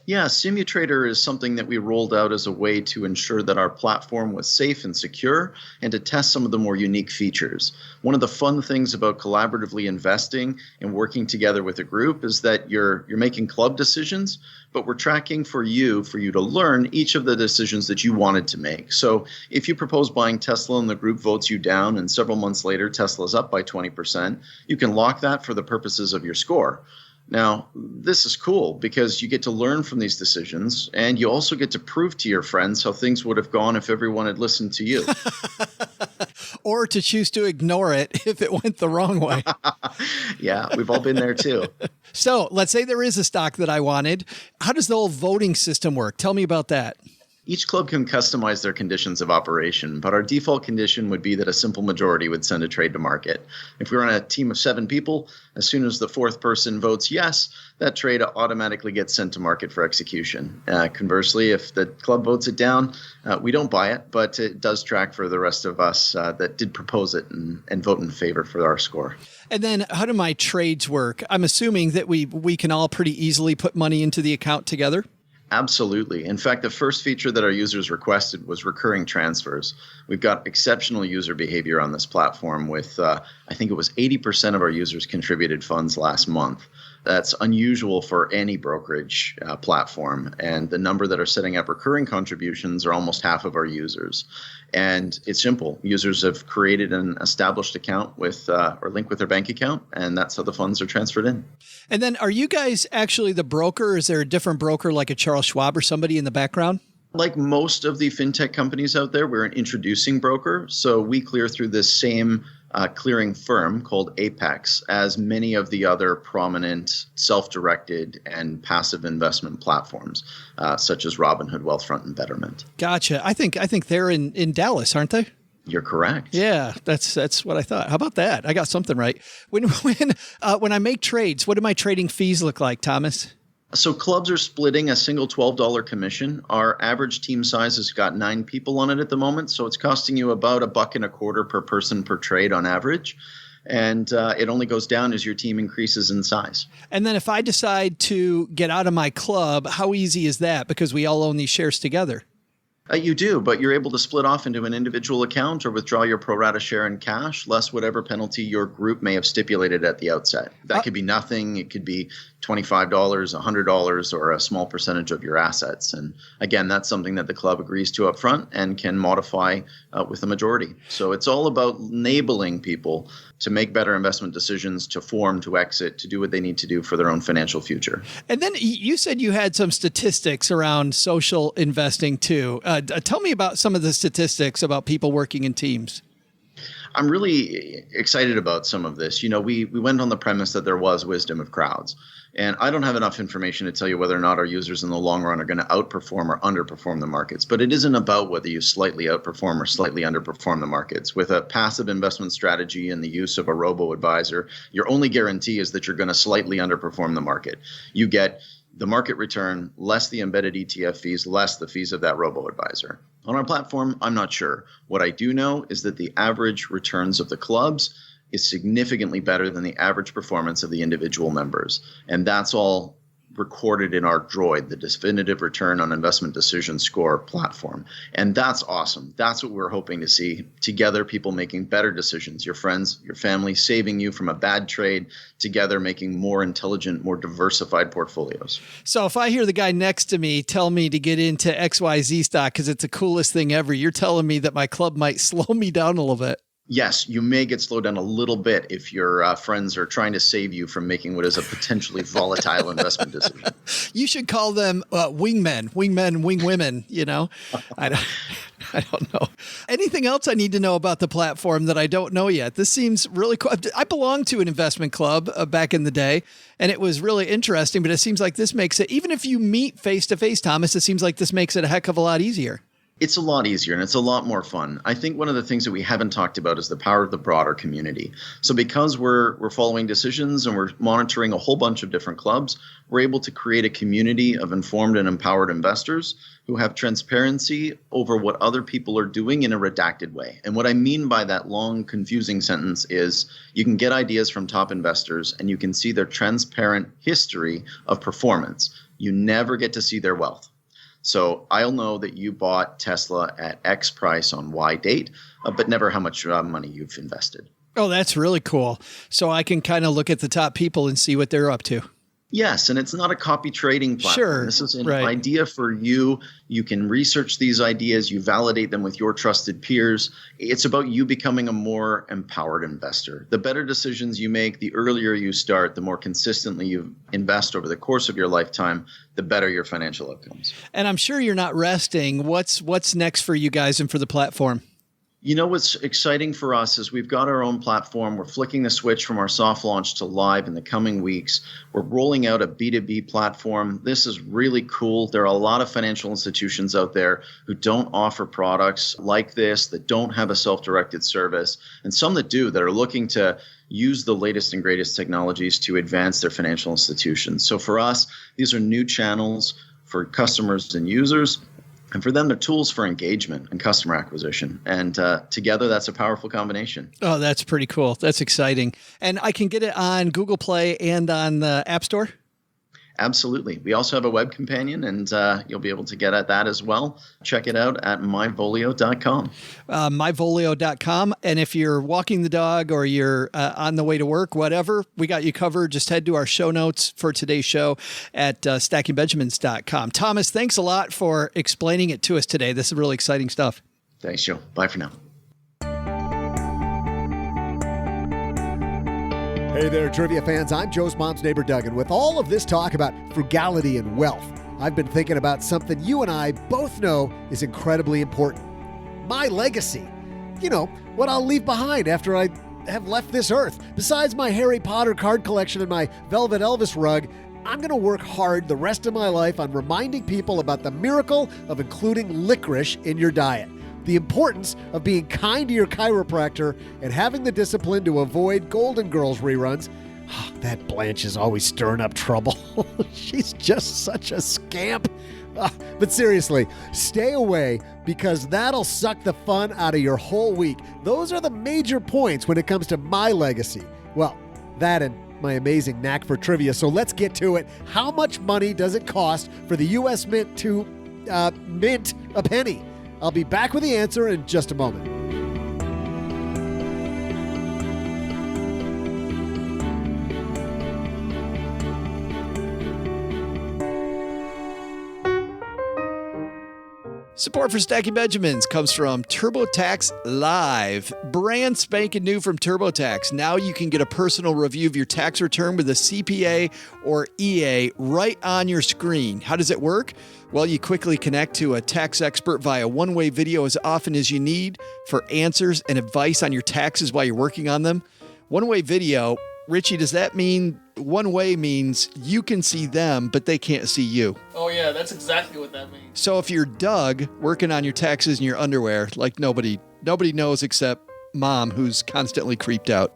S13: Yeah, Simulatrator is something that we rolled out as a way to ensure that our platform was safe and secure and to test some of the more unique features. One of the fun things about collaboratively investing and working together with a group is that you're making club decisions, but we're tracking for you to learn each of the decisions that you wanted to make. So if you propose buying Tesla and the group votes you down and several months later Tesla's up by 20%, you can lock that for the purposes of your score. Now, this is cool because you get to learn from these decisions, and you also get to prove to your friends how things would have gone if everyone had listened to you.
S8: or to choose to ignore it if it went the wrong way.
S13: Yeah, we've all been there too.
S8: So let's say there is a stock that I wanted. How does the whole voting system work? Tell me about that.
S13: Each club can customize their conditions of operation, but our default condition would be that a simple majority would send a trade to market. If we were on a team of 7 people, as soon as the 4th person votes yes, that trade automatically gets sent to market for execution. Conversely, if the club votes it down, we don't buy it, but it does track for the rest of us that did propose it and vote in favor for our score.
S8: And then how do my trades work? I'm assuming that we can all pretty easily put money into the account together.
S13: Absolutely. In fact, the first feature that our users requested was recurring transfers. We've got exceptional user behavior on this platform with, I think it was 80% of our users contributed funds last month. That's unusual for any brokerage platform. And the number that are setting up recurring contributions are almost half of our users. And it's simple. Users have created an established account with or link with their bank account, and that's how the funds are transferred in.
S8: And then are you guys actually the broker? Or is there a different broker like a Charles Schwab or somebody in the background?
S13: Like most of the fintech companies out there, we're an introducing broker. So we clear through this same clearing firm called Apex as many of the other prominent self-directed and passive investment platforms, such as Robinhood, Wealthfront, and Betterment.
S8: Gotcha. I think they're in Dallas, aren't they?
S13: You're correct.
S8: Yeah, that's what I thought. How about that? I got something right. When I make trades, what do my trading fees look like, Thomas?
S13: So clubs are splitting a single $12 commission. Our average team size has got 9 people on it at the moment, so it's costing you about $1.25 per person per trade on average. And it only goes down as your team increases in size.
S8: And then if I decide to get out of my club, how easy is that? Because we all own these shares together.
S13: You do, but you're able to split off into an individual account or withdraw your pro rata share in cash, less whatever penalty your group may have stipulated at the outset. That could be nothing. It could be $25, $100, or a small percentage of your assets. And again, that's something that the club agrees to up front and can modify with a majority. So it's all about enabling people to make better investment decisions, to form, to exit, to do what they need to do for their own financial future.
S8: And then you said you had some statistics around social investing too. Tell me about some of the statistics about people working in teams.
S13: I'm really excited about some of this. You know, we went on the premise that there was wisdom of crowds. And I don't have enough information to tell you whether or not our users in the long run are going to outperform or underperform the markets. But it isn't about whether you slightly outperform or slightly underperform the markets. With a passive investment strategy and the use of a robo-advisor, your only guarantee is that you're going to slightly underperform the market. You get the market return, less the embedded ETF fees, less the fees of that robo-advisor. On our platform, I'm not sure. What I do know is that the average returns of the clubs is significantly better than the average performance of the individual members. And that's all recorded in our Droid, the definitive return on investment decision score platform. And that's awesome. That's what we're hoping to see together, people making better decisions, your friends, your family, saving you from a bad trade, together making more intelligent, more diversified portfolios.
S8: So if I hear the guy next to me tell me to get into XYZ stock because it's the coolest thing ever, you're telling me that my club might slow me down a little bit.
S13: Yes, you may get slowed down a little bit if your friends are trying to save you from making what is a potentially volatile investment decision.
S8: You should call them wingmen, wingwomen, you know? I don't know. Anything else I need to know about the platform that I don't know yet? This seems really cool. I belonged to an investment club back in the day, and it was really interesting, but it seems like this makes it, even if you meet face-to-face, Thomas, it seems like this makes it a heck of a lot easier.
S13: It's a lot easier and it's a lot more fun. I think one of the things that we haven't talked about is the power of the broader community. So because we're following decisions and we're monitoring a whole bunch of different clubs, we're able to create a community of informed and empowered investors who have transparency over what other people are doing in a redacted way. And what I mean by that long, confusing sentence is you can get ideas from top investors and you can see their transparent history of performance. You never get to see their wealth. So I'll know that you bought Tesla at X price on Y date, but never how much money you've invested.
S8: Oh, that's really cool. So I can kind of look at the top people and see what they're up to.
S13: Yes, and it's not a copy trading platform.
S8: Sure,
S13: this is an idea for you. You can research these ideas. You validate them with your trusted peers. It's about you becoming a more empowered investor. The better decisions you make, the earlier you start, the more consistently you invest over the course of your lifetime, the better your financial outcomes.
S8: And I'm sure you're not resting. What's next for you guys and for the platform?
S13: You know what's exciting for us is we've got our own platform. We're flicking the switch from our soft launch to live in the coming weeks. We're rolling out a B2B platform. This is really cool. There are a lot of financial institutions out there who don't offer products like this, that don't have a self-directed service, and some that do, that are looking to use the latest and greatest technologies to advance their financial institutions. So for us, these are new channels for customers and users. And for them, they're tools for engagement and customer acquisition. And together, that's a powerful combination.
S8: Oh, that's pretty cool. That's exciting. And I can get it on Google Play and on the App Store?
S13: Absolutely. We also have a web companion, and you'll be able to get at that as well. Check it out at myvoleo.com.
S8: Myvoleo.com. And if you're walking the dog or you're on the way to work, whatever, we got you covered. Just head to our show notes for today's show at stackingbenjamins.com. Thomas, thanks a lot for explaining it to us today. This is really exciting stuff.
S13: Thanks, Joe. Bye for now.
S7: Hey there, trivia fans. I'm Joe's mom's neighbor, Doug, and with all of this talk about frugality and wealth, I've been thinking about something you and I both know is incredibly important. My legacy. You know, what I'll leave behind after I have left this earth. Besides my Harry Potter card collection and my Velvet Elvis rug, I'm going to work hard the rest of my life on reminding people about the miracle of including licorice in your diet. The importance of being kind to your chiropractor and having the discipline to avoid Golden Girls reruns. Oh, that Blanche is always stirring up trouble. She's just such a scamp. But seriously, stay away because that'll suck the fun out of your whole week. Those are the major points when it comes to my legacy. Well, that and my amazing knack for trivia. So let's get to it. How much money does it cost for the U.S. Mint to mint a penny? I'll be back with the answer in just a moment.
S8: Support for Stacking Benjamins comes from TurboTax Live. Brand spanking new from TurboTax. Now you can get a personal review of your tax return with a CPA or EA right on your screen. How does it work? Well, you quickly connect to a tax expert via one-way video as often as you need for answers and advice on your taxes while you're working on them. One-way video, Richie, does that mean one-way means you can see them, but they can't see you?
S14: Oh, yeah, that's exactly what that means.
S8: So if you're Doug working on your taxes in your underwear, like nobody knows except Mom, who's constantly creeped out.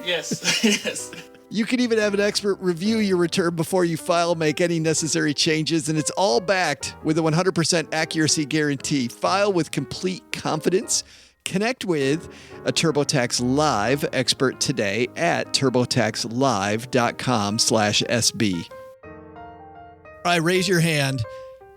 S14: Yes, yes.
S8: You can even have an expert review your return before you file, make any necessary changes, and it's all backed with a 100% accuracy guarantee. File with complete confidence. Connect with a TurboTax Live expert today at turbotaxlive.com/SB. All right, raise your hand.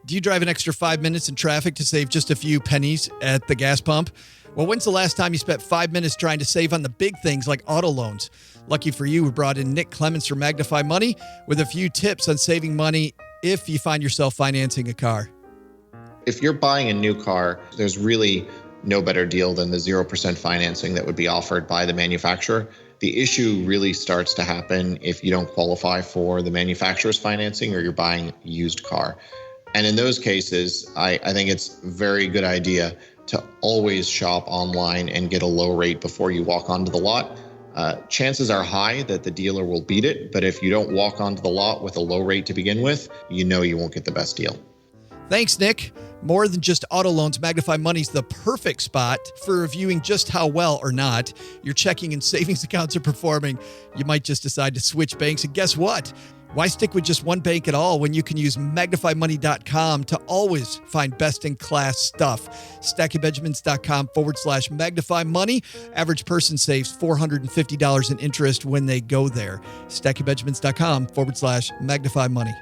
S8: Do you drive an extra 5 minutes in traffic to save just a few pennies at the gas pump? Well, when's the last time you spent 5 minutes trying to save on the big things like auto loans? Lucky for you, we brought in Nick Clements from Magnify Money with a few tips on saving money if you find yourself financing a car.
S15: If you're buying a new car, there's really no better deal than the 0% financing that would be offered by the manufacturer. The issue really starts to happen if you don't qualify for the manufacturer's financing or you're buying a used car. And in those cases, I think it's a very good idea to always shop online and get a low rate before you walk onto the lot. Chances are high that the dealer will beat it, but if you don't walk onto the lot with a low rate to begin with, you know you won't get the best deal.
S8: Thanks, Nick. More than just auto loans, Magnify Money's the perfect spot for reviewing just how well or not your checking and savings accounts are performing. You might just decide to switch banks, and guess what? Why stick with just one bank at all when you can use magnifymoney.com to always find best-in-class stuff? stackingbenjamins.com/magnify money. Average person saves $450 in interest when they go there. stackingbenjamins.com/magnify money.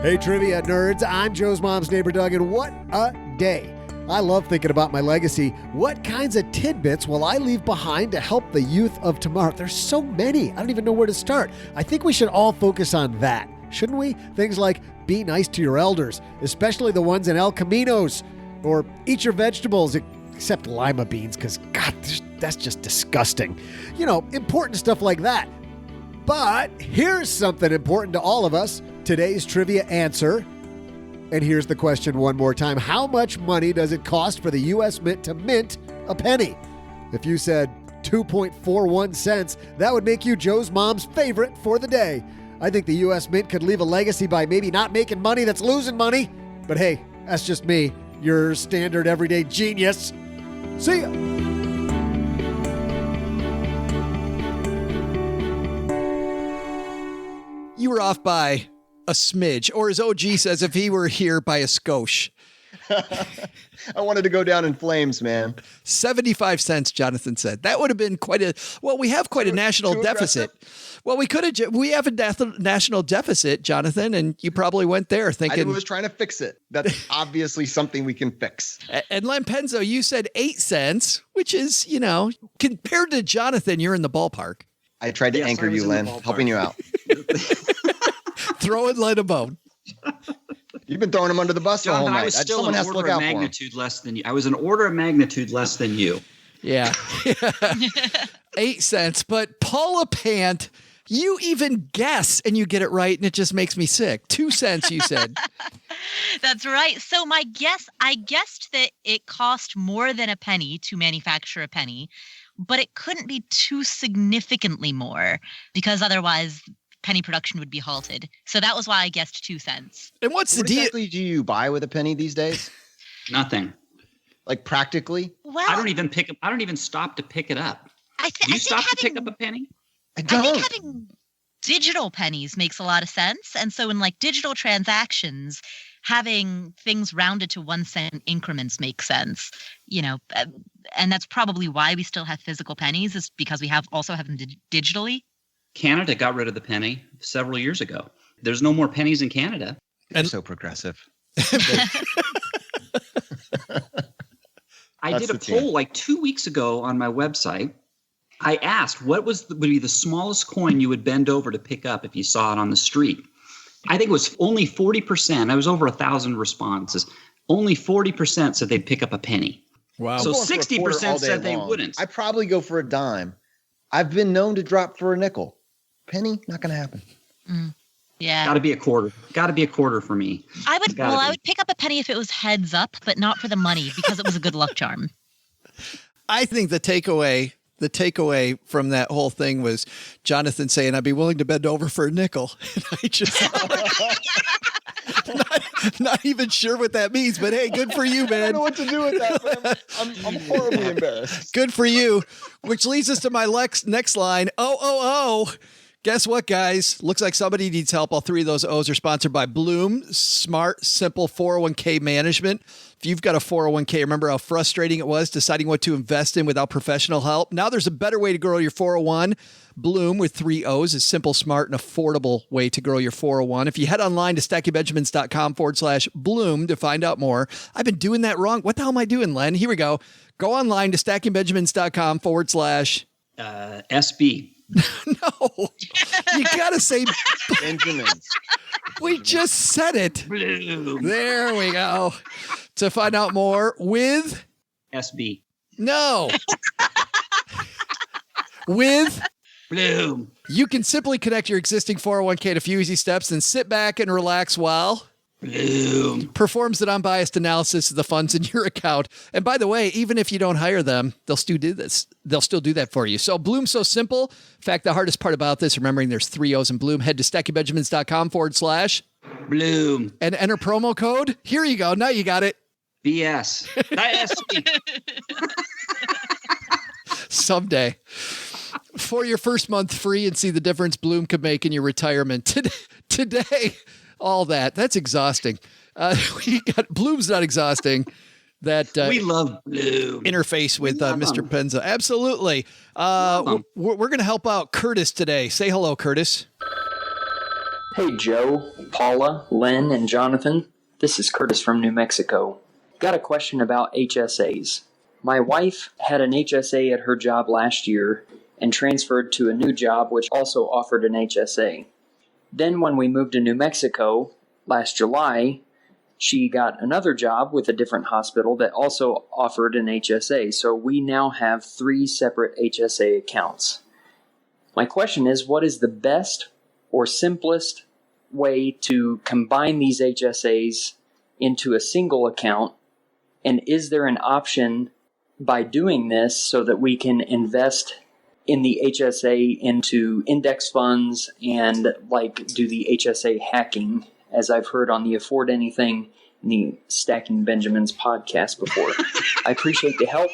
S7: Hey, trivia nerds, I'm Joe's mom's neighbor, Doug, and what a day. I love thinking about my legacy. What kinds of tidbits will I leave behind to help the youth of tomorrow? There's so many. I don't even know where to start. I think we should all focus on that, shouldn't we? Things like be nice to your elders, especially the ones in El Caminos, or eat your vegetables, except lima beans, because, God, that's just disgusting. Important stuff like that. But here's something important to all of us. Today's trivia answer. And here's the question one more time. How much money does it cost for the U.S. Mint to mint a penny? If you said 2.41 cents, that would make you Joe's mom's favorite for the day. I think the U.S. Mint could leave a legacy by maybe not making money that's losing money. But hey, that's just me, your standard everyday genius. See ya.
S8: You were off by a smidge, or as OG says, if he were here, by a skosh.
S11: I wanted to go down in flames, man.
S8: 75 cents, Jonathan said. That would have been we have quite a national deficit. Well, we have a national deficit, Jonathan, and you probably went there thinking.
S11: I was trying to fix it. That's obviously something we can fix.
S8: And Len Penzo, you said 8 cents, which is, compared to Jonathan, you're in the ballpark.
S11: I tried to anchor you, Len, helping you out.
S8: Throwing Len a bone.
S11: You've been throwing him under the bus the whole night.
S9: I was still an order of magnitude less than you. I was an order of magnitude less than you.
S8: Yeah. 8 cents. But Paula Pant, you even guess and you get it right, and it just makes me sick. 2 cents, you said.
S10: That's right. So I guessed that it cost more than a penny to manufacture a penny, but it couldn't be too significantly more because otherwise penny production would be halted. So that was why I guessed 2 cents.
S8: And what
S11: exactly do you buy with a penny these days?
S9: Nothing.
S11: Like practically?
S10: Well,
S9: I don't even stop to pick it up. Do you stop to pick up a penny?
S11: I don't.
S10: I think having digital pennies makes a lot of sense. And so in digital transactions, having things rounded to 1 cent increments makes sense, and that's probably why we still have physical pennies, is because we also have them digitally.
S9: Canada got rid of the penny several years ago. There's no more pennies in Canada.
S11: And so progressive.
S9: I did a poll 2 weeks ago on my website. I asked what would be the smallest coin you would bend over to pick up if you saw it on the street. I think it was only 40%. I was over 1,000 responses. Only 40% said they'd pick up a penny.
S8: Wow.
S9: So 60% said they wouldn't.
S11: I probably go for a dime. I've been known to drop for a nickel. Penny, not going to happen.
S10: Yeah.
S9: Got to be a quarter. Got to be a quarter for me.
S10: I would pick up a penny if it was heads up, but not for the money because it was a good luck charm.
S8: I think the takeaway from that whole thing was Jonathan saying, I'd be willing to bend over for a nickel. And I just not even sure what that means, but hey, good for you, man.
S11: I don't know what to do with that, man. I'm horribly embarrassed.
S8: Good for you. Which leads us to my next line. Oh. Guess what, guys? Looks like somebody needs help. All three of those O's are sponsored by Bloom, smart, simple 401k management. If you've got a 401k, remember how frustrating it was deciding what to invest in without professional help? Now there's a better way to grow your 401. Bloom with 3 O's is simple, smart, and affordable way to grow your 401. If you head online to stackingbenjamins.com/Bloom to find out more. I've been doing that wrong. What the hell am I doing, Len? Here we go. Go online to stackingbenjamins.com/SB. No, you gotta say
S11: Benjamins.
S8: We just said it.
S9: Bloom.
S8: There we go. To find out more with
S9: SB.
S8: No. With
S9: Bloom.
S8: You can simply connect your existing 401k to a few easy steps and sit back and relax while
S9: Bloom
S8: performs an unbiased analysis of the funds in your account. And by the way, even if you don't hire them, they'll still do this. They'll still do that for you. So Bloom's so simple. In fact, the hardest part about this, remembering there's 3 O's in Bloom, head to stackingbenjamins.com/Bloom and enter promo code. Here you go. Now you got it.
S9: BS.
S8: Someday. For your first month free and see the difference Bloom could make in your retirement. Today, all that. That's exhausting. Bloom's not exhausting.
S9: We love Bloom.
S8: Interface with Mr. Penzo. Absolutely. We're going to help out Curtis today. Say hello, Curtis.
S16: Hey, Joe, Paula, Len, and Jonathan. This is Curtis from New Mexico. Got a question about HSAs. My wife had an HSA at her job last year and transferred to a new job which also offered an HSA. Then when we moved to New Mexico last July, She got another job with a different hospital that also offered an HSA. So we now have 3 separate HSA accounts. My question is, what is the best or simplest way to combine these HSAs into a single account? And is there an option by doing this so that we can invest in the HSA into index funds and do the HSA hacking, as I've heard on the Afford Anything and the Stacking Benjamins podcast before? I appreciate the help.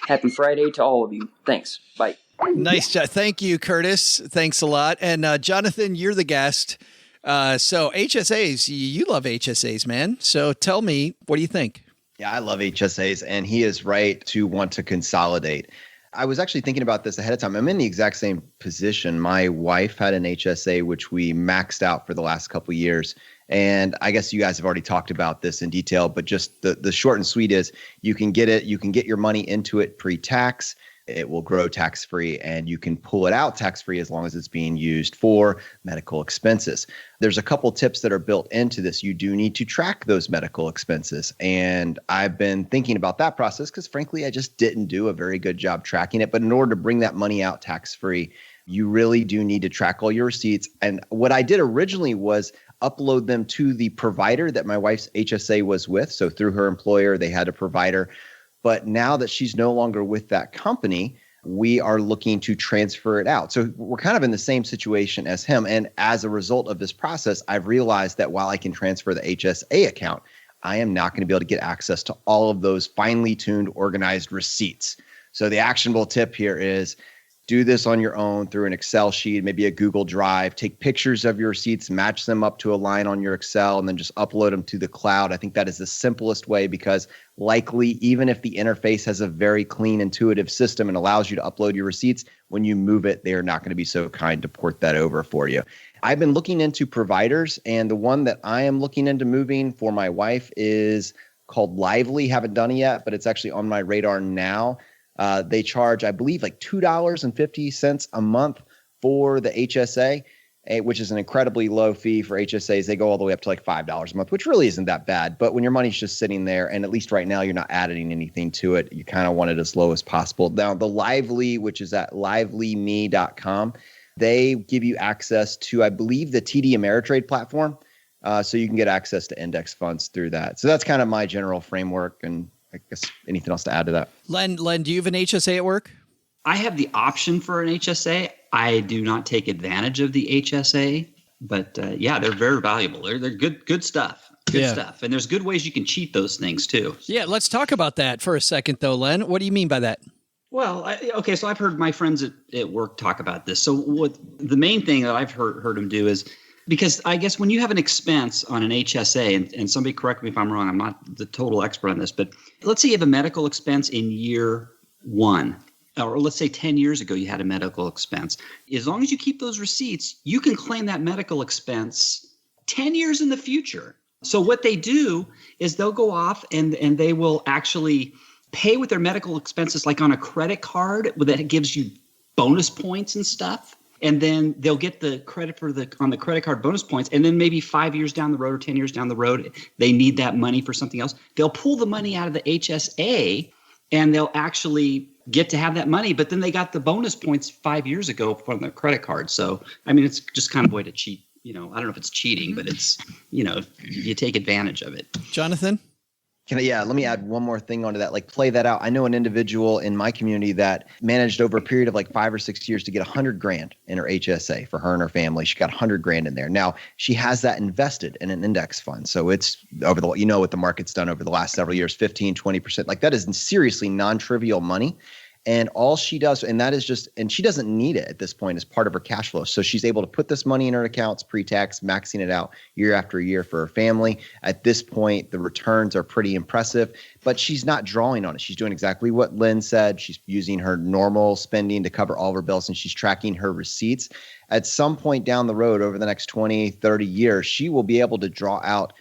S16: Happy Friday to all of you. Thanks. Bye.
S8: Nice job. Thank you, Curtis. Thanks a lot. And Jonathan, you're the guest. So HSAs, you love HSAs, man. So tell me, what do you think?
S11: Yeah, I love HSAs, and he is right to want to consolidate. I was actually thinking about this ahead of time. I'm in the exact same position. My wife had an HSA, which we maxed out for the last couple of years. And I guess you guys have already talked about this in detail, but just the short and sweet is you can get it. You can get your money into it pre-tax. It will grow tax-free, and you can pull it out tax-free as long as it's being used for medical expenses. There's a couple tips that are built into this. You do need to track those medical expenses. And I've been thinking about that process because, frankly, I just didn't do a very good job tracking it. But in order to bring that money out tax-free, you really do need to track all your receipts. And what I did originally was upload them to the provider that my wife's HSA was with. So through her employer, they had a provider. But now that she's no longer with that company, we are looking to transfer it out. So we're kind of in the same situation as him. And as a result of this process, I've realized that while I can transfer the HSA account, I am not going to be able to get access to all of those finely tuned, organized receipts. So the actionable tip here is do this on your own through an Excel sheet, maybe a Google Drive. Take pictures of your receipts, match them up to a line on your Excel, and then just upload them to the cloud. I think that is the simplest way because likely, even if the interface has a very clean, intuitive system and allows you to upload your receipts, when you move it, they are not going to be so kind to port that over for you. I've been looking into providers, and the one that I am looking into moving for my wife is called Lively. Haven't done it yet, but it's actually on my radar now. They charge, I believe, like $2.50 a month for the HSA, which is an incredibly low fee for HSAs. They go all the way up to like $5 a month, which really isn't that bad. But when your money's just sitting there, and at least right now, you're not adding anything to it, you kind of want it as low as possible. Now, the Lively, which is at livelyme.com, they give you access to, I believe, the TD Ameritrade platform. So you can get access to index funds through that. So that's kind of my general framework. And I guess anything else to add to that?
S8: Len, do you have an HSA at work?
S9: I have the option for an HSA. I do not take advantage of the HSA, but yeah, they're very valuable. They're good stuff. Good stuff. And there's good ways you can cheat those things too.
S8: Yeah, let's talk about that for a second though, Len. What do you mean by that?
S9: Well, okay, so I've heard my friends at work talk about this. So what the main thing that I've heard them do is, because I guess when you have an expense on an HSA, and somebody correct me if I'm wrong, I'm not the total expert on this, but let's say you have a medical expense in year 1, or let's say 10 years ago you had a medical expense. As long as you keep those receipts, you can claim that medical expense 10 years in the future. So what they do is they'll go off and they will actually pay with their medical expenses like on a credit card that gives you bonus points and stuff. And then they'll get the credit on the credit card bonus points. And then maybe 5 years down the road or 10 years down the road, they need that money for something else. They'll pull the money out of the HSA and they'll actually get to have that money. But then they got the bonus points 5 years ago from their credit card. So, I mean, it's just kind of a way to cheat. I don't know if it's cheating, but it's, you take advantage of it.
S8: Jonathan?
S11: Let me add one more thing onto that. Like, play that out. I know an individual in my community that managed over a period of like 5 or 6 years to get $100,000 in her HSA for her and her family. She got $100,000 in there. Now she has that invested in an index fund. So it's over what the market's done over the last several years, 15, 20%. Like, that is seriously non-trivial money. And all she does, and she doesn't need it at this point as part of her cash flow. So she's able to put this money in her accounts pre-tax, maxing it out year after year for her family. At this point, the returns are pretty impressive, but she's not drawing on it. She's doing exactly what Len said. She's using her normal spending to cover all of her bills, and she's tracking her receipts. At some point down the road, over the next 20, 30 years, she will be able to draw out,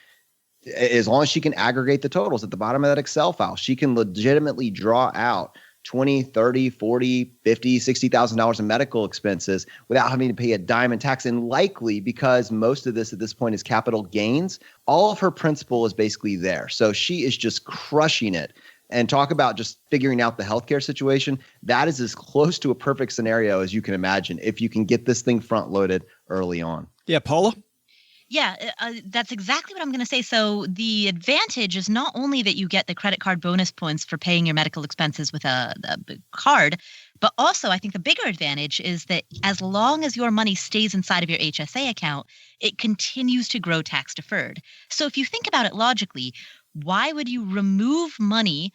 S11: as long as she can aggregate the totals at the bottom of that Excel file, she can legitimately draw out $20, $30, $40, $50, $60,000 in medical expenses without having to pay a dime in tax. And likely because most of this at this point is capital gains, all of her principal is basically there. So she is just crushing it. And talk about just figuring out the healthcare situation. That is as close to a perfect scenario as you can imagine if you can get this thing front loaded early on.
S8: Yeah, Paula?
S10: Yeah, that's exactly what I'm going to say. So the advantage is not only that you get the credit card bonus points for paying your medical expenses with a card, but also I think the bigger advantage is that as long as your money stays inside of your HSA account, it continues to grow tax deferred. So if you think about it logically, why would you remove money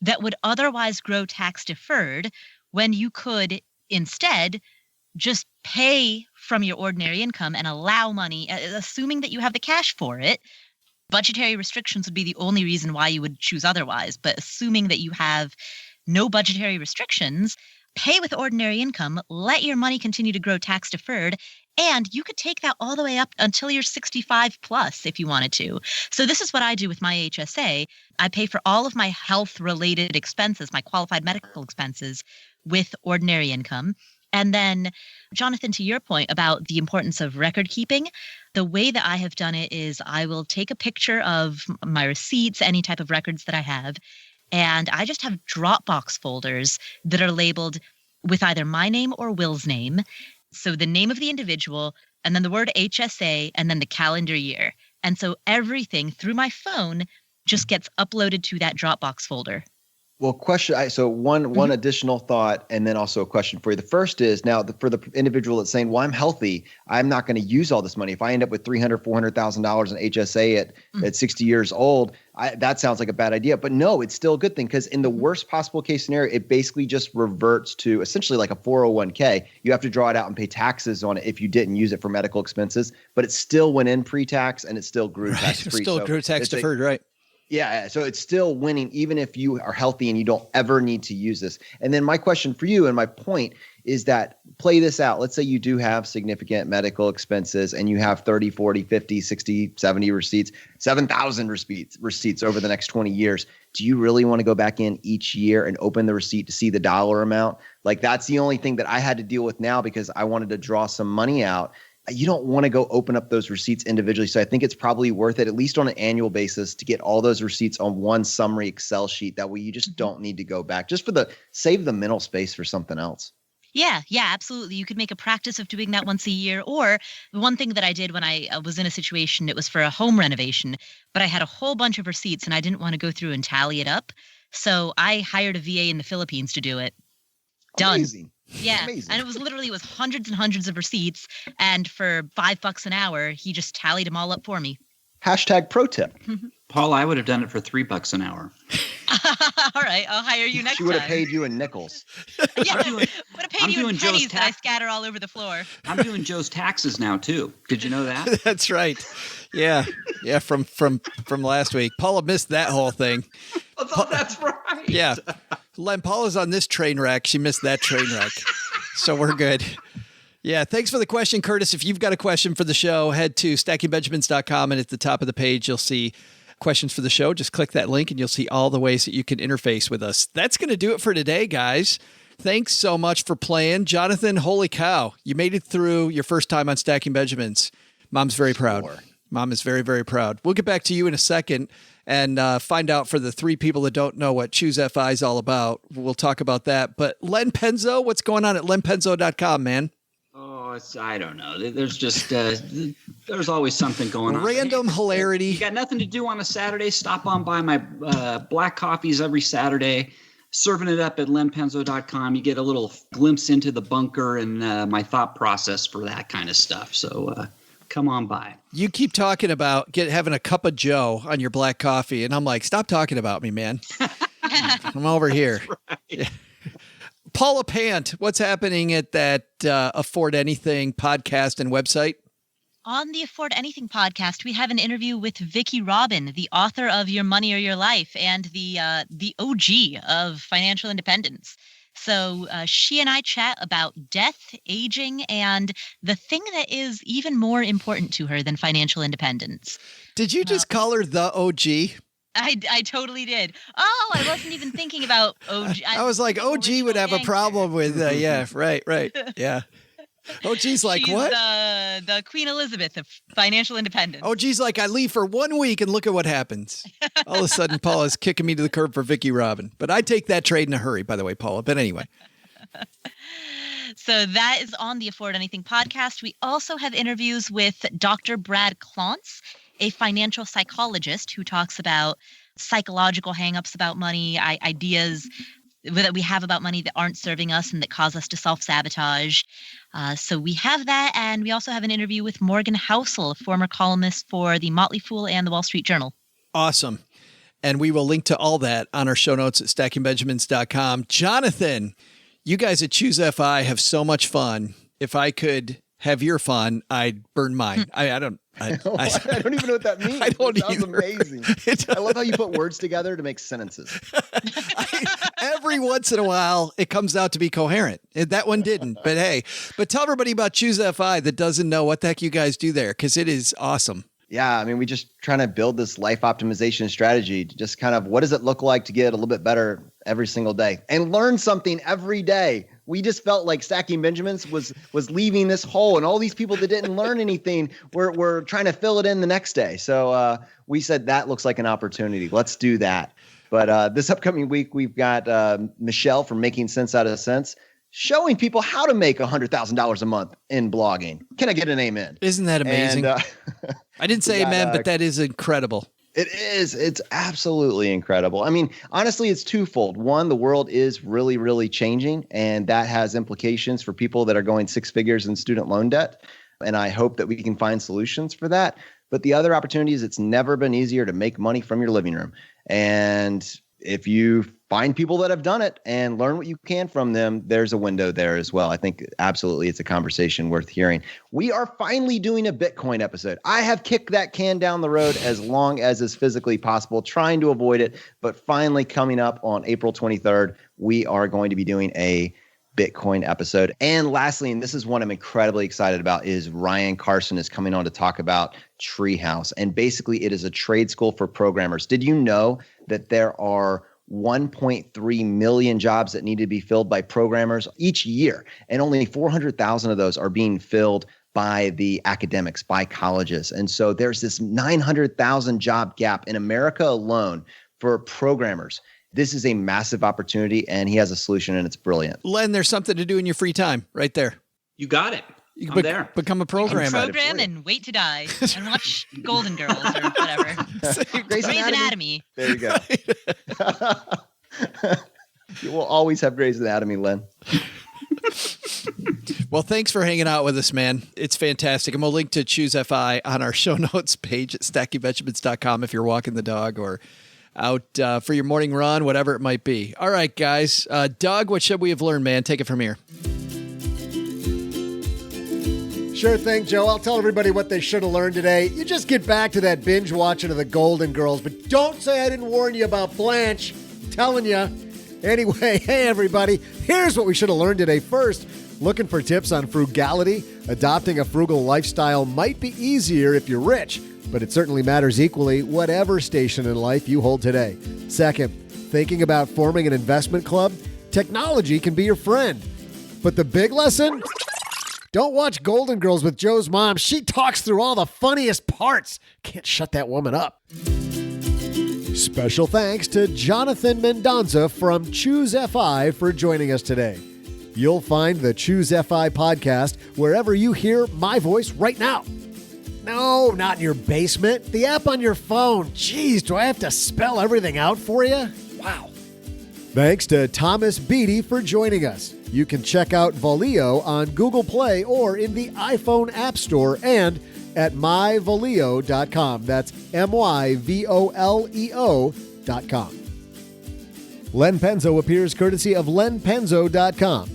S10: that would otherwise grow tax deferred when you could instead just pay from your ordinary income and allow money, assuming that you have the cash for it? Budgetary restrictions would be the only reason why you would choose otherwise. But assuming that you have no budgetary restrictions, pay with ordinary income, let your money continue to grow tax deferred, and you could take that all the way up until you're 65 plus if you wanted to. So this is what I do with my HSA. I pay for all of my health related expenses, my qualified medical expenses, with ordinary income. And then, Jonathan, to your point about the importance of record keeping, the way that I have done it is I will take a picture of my receipts, any type of records that I have, and I just have Dropbox folders that are labeled with either my name or Will's name. So the name of the individual, and then the word HSA, and then the calendar year. And so everything through my phone just gets uploaded to that Dropbox folder.
S11: Well, one additional thought, and then also a question for you. The first is now for the individual that's saying, well, I'm healthy, I'm not going to use all this money. If I end up with $300,000, $400,000 in HSA at 60 years old, that sounds like a bad idea. But no, it's still a good thing, because in the worst possible case scenario, it basically just reverts to essentially like a 401k. You have to draw it out and pay taxes on it if you didn't use it for medical expenses, but it still went in pre-tax and it still grew tax-free.
S8: It still grew tax deferred, right?
S11: Yeah, so it's still winning even if you are healthy and you don't ever need to use this. And then my question for you and my point is that play this out. Let's say you do have significant medical expenses and you have 30, 40, 50, 60, 70 receipts, 7,000 receipts over the next 20 years. Do you really want to go back in each year and open the receipt to see the dollar amount? Like, that's the only thing that I had to deal with now because I wanted to draw some money out. You don't want to go open up those receipts individually. So I think it's probably worth it, at least on an annual basis, to get all those receipts on one summary Excel sheet. That way you just don't need to go back, just save the mental space for something else.
S10: Yeah, absolutely. You could make a practice of doing that once a year. Or the one thing that I did when I was in a situation, it was for a home renovation, but I had a whole bunch of receipts and I didn't want to go through and tally it up. So I hired a VA in the Philippines to do it. Done.
S11: Amazing.
S10: Yeah.
S11: Amazing.
S10: And it was hundreds and hundreds of receipts. And for $5 an hour, he just tallied them all up for me.
S11: Hashtag pro tip.
S9: Paul, I would have done it for $3 an hour.
S10: All right. I'll hire you next time.
S11: She would have paid you in nickels.
S10: Yeah, would have paid you in pennies that I scatter all over the floor.
S9: I'm doing Joe's taxes now, too. Did you know that?
S8: That's right. Yeah. Yeah. From last week. Paula missed that whole thing.
S9: Oh, that's right.
S8: Yeah. Len, Paula's on this train wreck. She missed that train wreck. So we're good. Yeah. Thanks for the question, Curtis. If you've got a question for the show, head to stackingbenjamins.com, and at the top of the page, you'll see questions for the show. Just click that link and you'll see all the ways that you can interface with us. That's going to do it for today, guys. Thanks so much for playing. Jonathan, holy cow. You made it through your first time on Stacking Benjamins. Mom's very proud. Mom is very, very proud. We'll get back to you in a second and find out for the three people that don't know what Choose FI is all about. We'll talk about that. But Len Penzo, what's going on at lenpenzo.com, man?
S9: Oh, I don't know. There's just there's always something going on.
S8: Random hilarity.
S9: You got nothing to do on a Saturday? Stop on by my black coffees every Saturday, serving it up at lenpenzo.com. You get a little glimpse into the bunker and my thought process for that kind of stuff. So come on by.
S8: You keep talking about having a cup of Joe on your black coffee, and I'm like, stop talking about me, man. I'm over here. Right. Yeah. Paula Pant, what's happening at that Afford Anything podcast and website?
S10: On the Afford Anything podcast, we have an interview with Vicki Robin, the author of Your Money or Your Life and the OG of financial independence. So she and I chat about death, aging, and the thing that is even more important to her than financial independence.
S8: Did you just call her the OG?
S10: I totally did. Oh, I wasn't even thinking about OG.
S8: I was like, OG would have a problem with, yeah, right, yeah. OG's like,
S10: She's
S8: what?
S10: The Queen Elizabeth of financial independence.
S8: OG's like, I leave for 1 week and look at what happens. All of a sudden, Paula's kicking me to the curb for Vicky Robin. But I take that trade in a hurry, by the way, Paula. But anyway.
S10: So that is on the Afford Anything podcast. We also have interviews with Dr. Brad Klontz, a financial psychologist who talks about psychological hangups about money, ideas that we have about money that aren't serving us and that cause us to self-sabotage. So we have that, and we also have an interview with Morgan Housel, a former columnist for The Motley Fool and The Wall Street Journal.
S8: Awesome. And we will link to all that on our show notes at stackingbenjamins.com. Jonathan, you guys at Choose FI have so much fun. If I could have your fun, I'd burn mine. I don't
S11: even know what that means.
S8: I don't
S11: That sounds
S8: either.
S11: amazing. I love how you put words together to make sentences.
S8: Every once in a while, it comes out to be coherent. That one didn't, but hey. But tell everybody about Choose FI that doesn't know what the heck you guys do there, because it is awesome.
S11: Yeah, I mean, we just trying to build this life optimization strategy to just kind of, what does it look like to get a little bit better every single day and learn something every day. We just felt like Stacking Benjamins was leaving this hole, and all these people that didn't learn anything were trying to fill it in the next day. So we said that looks like an opportunity. Let's do that. But this upcoming week, we've got Michelle from Making Sense Out of Sense showing people how to make $100,000 a month in blogging. Can I get an amen?
S8: Isn't that amazing?
S11: And,
S8: I didn't say amen, but that is incredible.
S11: It is. It's absolutely incredible. I mean, honestly, it's twofold. One, the world is really, really changing, and that has implications for people that are going six figures in student loan debt. And I hope that we can find solutions for that. But the other opportunity is it's never been easier to make money from your living room. And if you find people that have done it and learn what you can from them, there's a window there as well. I think absolutely it's a conversation worth hearing. We are finally doing a Bitcoin episode. I have kicked that can down the road as long as is physically possible, trying to avoid it. But finally coming up on April 23rd, we are going to be doing a Bitcoin episode. And lastly, and this is one I'm incredibly excited about, is Ryan Carson is coming on to talk about Treehouse. And basically it is a trade school for programmers. Did you know that there are 1.3 million jobs that need to be filled by programmers each year, and only 400,000 of those are being filled by the academics, by colleges? And so there's this 900,000 job gap in America alone for programmers. This is a massive opportunity, and he has a solution, and it's brilliant.
S8: Len, there's something to do in your free time right there.
S9: You got it.
S8: You
S9: I'm there.
S8: Become a programmer.
S10: Program and wait to die and watch Golden Girls or whatever. Grey's Anatomy.
S11: There you go. You will always have Grey's Anatomy, Len.
S8: Well, thanks for hanging out with us, man. It's fantastic. And we'll link to Choose FI on our show notes page at stackingbenjamins.com if you're walking the dog or out for your morning run, whatever it might be. All right, guys. Doug, what should we have learned, man? Take it from here.
S7: Sure thing, Joe. I'll tell everybody what they should have learned today. You just get back to that binge watching of the Golden Girls, but don't say I didn't warn you about Blanche. I'm telling you. Anyway, hey, everybody. Here's what we should have learned today. First, looking for tips on frugality? Adopting a frugal lifestyle might be easier if you're rich, but it certainly matters equally whatever station in life you hold today. Second, thinking about forming an investment club? Technology can be your friend. But the big lesson? Don't watch Golden Girls with Joe's mom. She talks through all the funniest parts. Can't shut that woman up. Special thanks to Jonathan Mendonza from Choose FI for joining us today. You'll find the Choose FI podcast wherever you hear my voice right now. No, not in your basement. The app on your phone. Jeez, do I have to spell everything out for you? Wow. Thanks to Thomas Beattie for joining us. You can check out Voleo on Google Play or in the iPhone App Store and at myvoleo.com. That's myvoleo.com. Len Penzo appears courtesy of lenpenzo.com.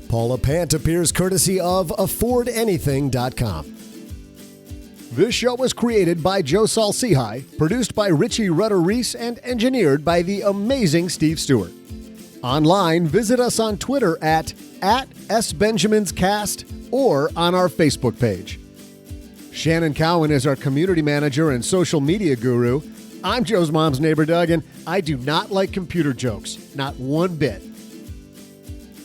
S7: Paula Pant appears courtesy of affordanything.com. This show was created by Joe Salsihai, produced by Richie Rutter-Reese, and engineered by the amazing Steve Stewart. Online, visit us on Twitter at @SBenjaminsCast or on our Facebook page. Shannon Cowan is our community manager and social media guru. I'm Joe's mom's neighbor, Doug, and I do not like computer jokes. Not one bit.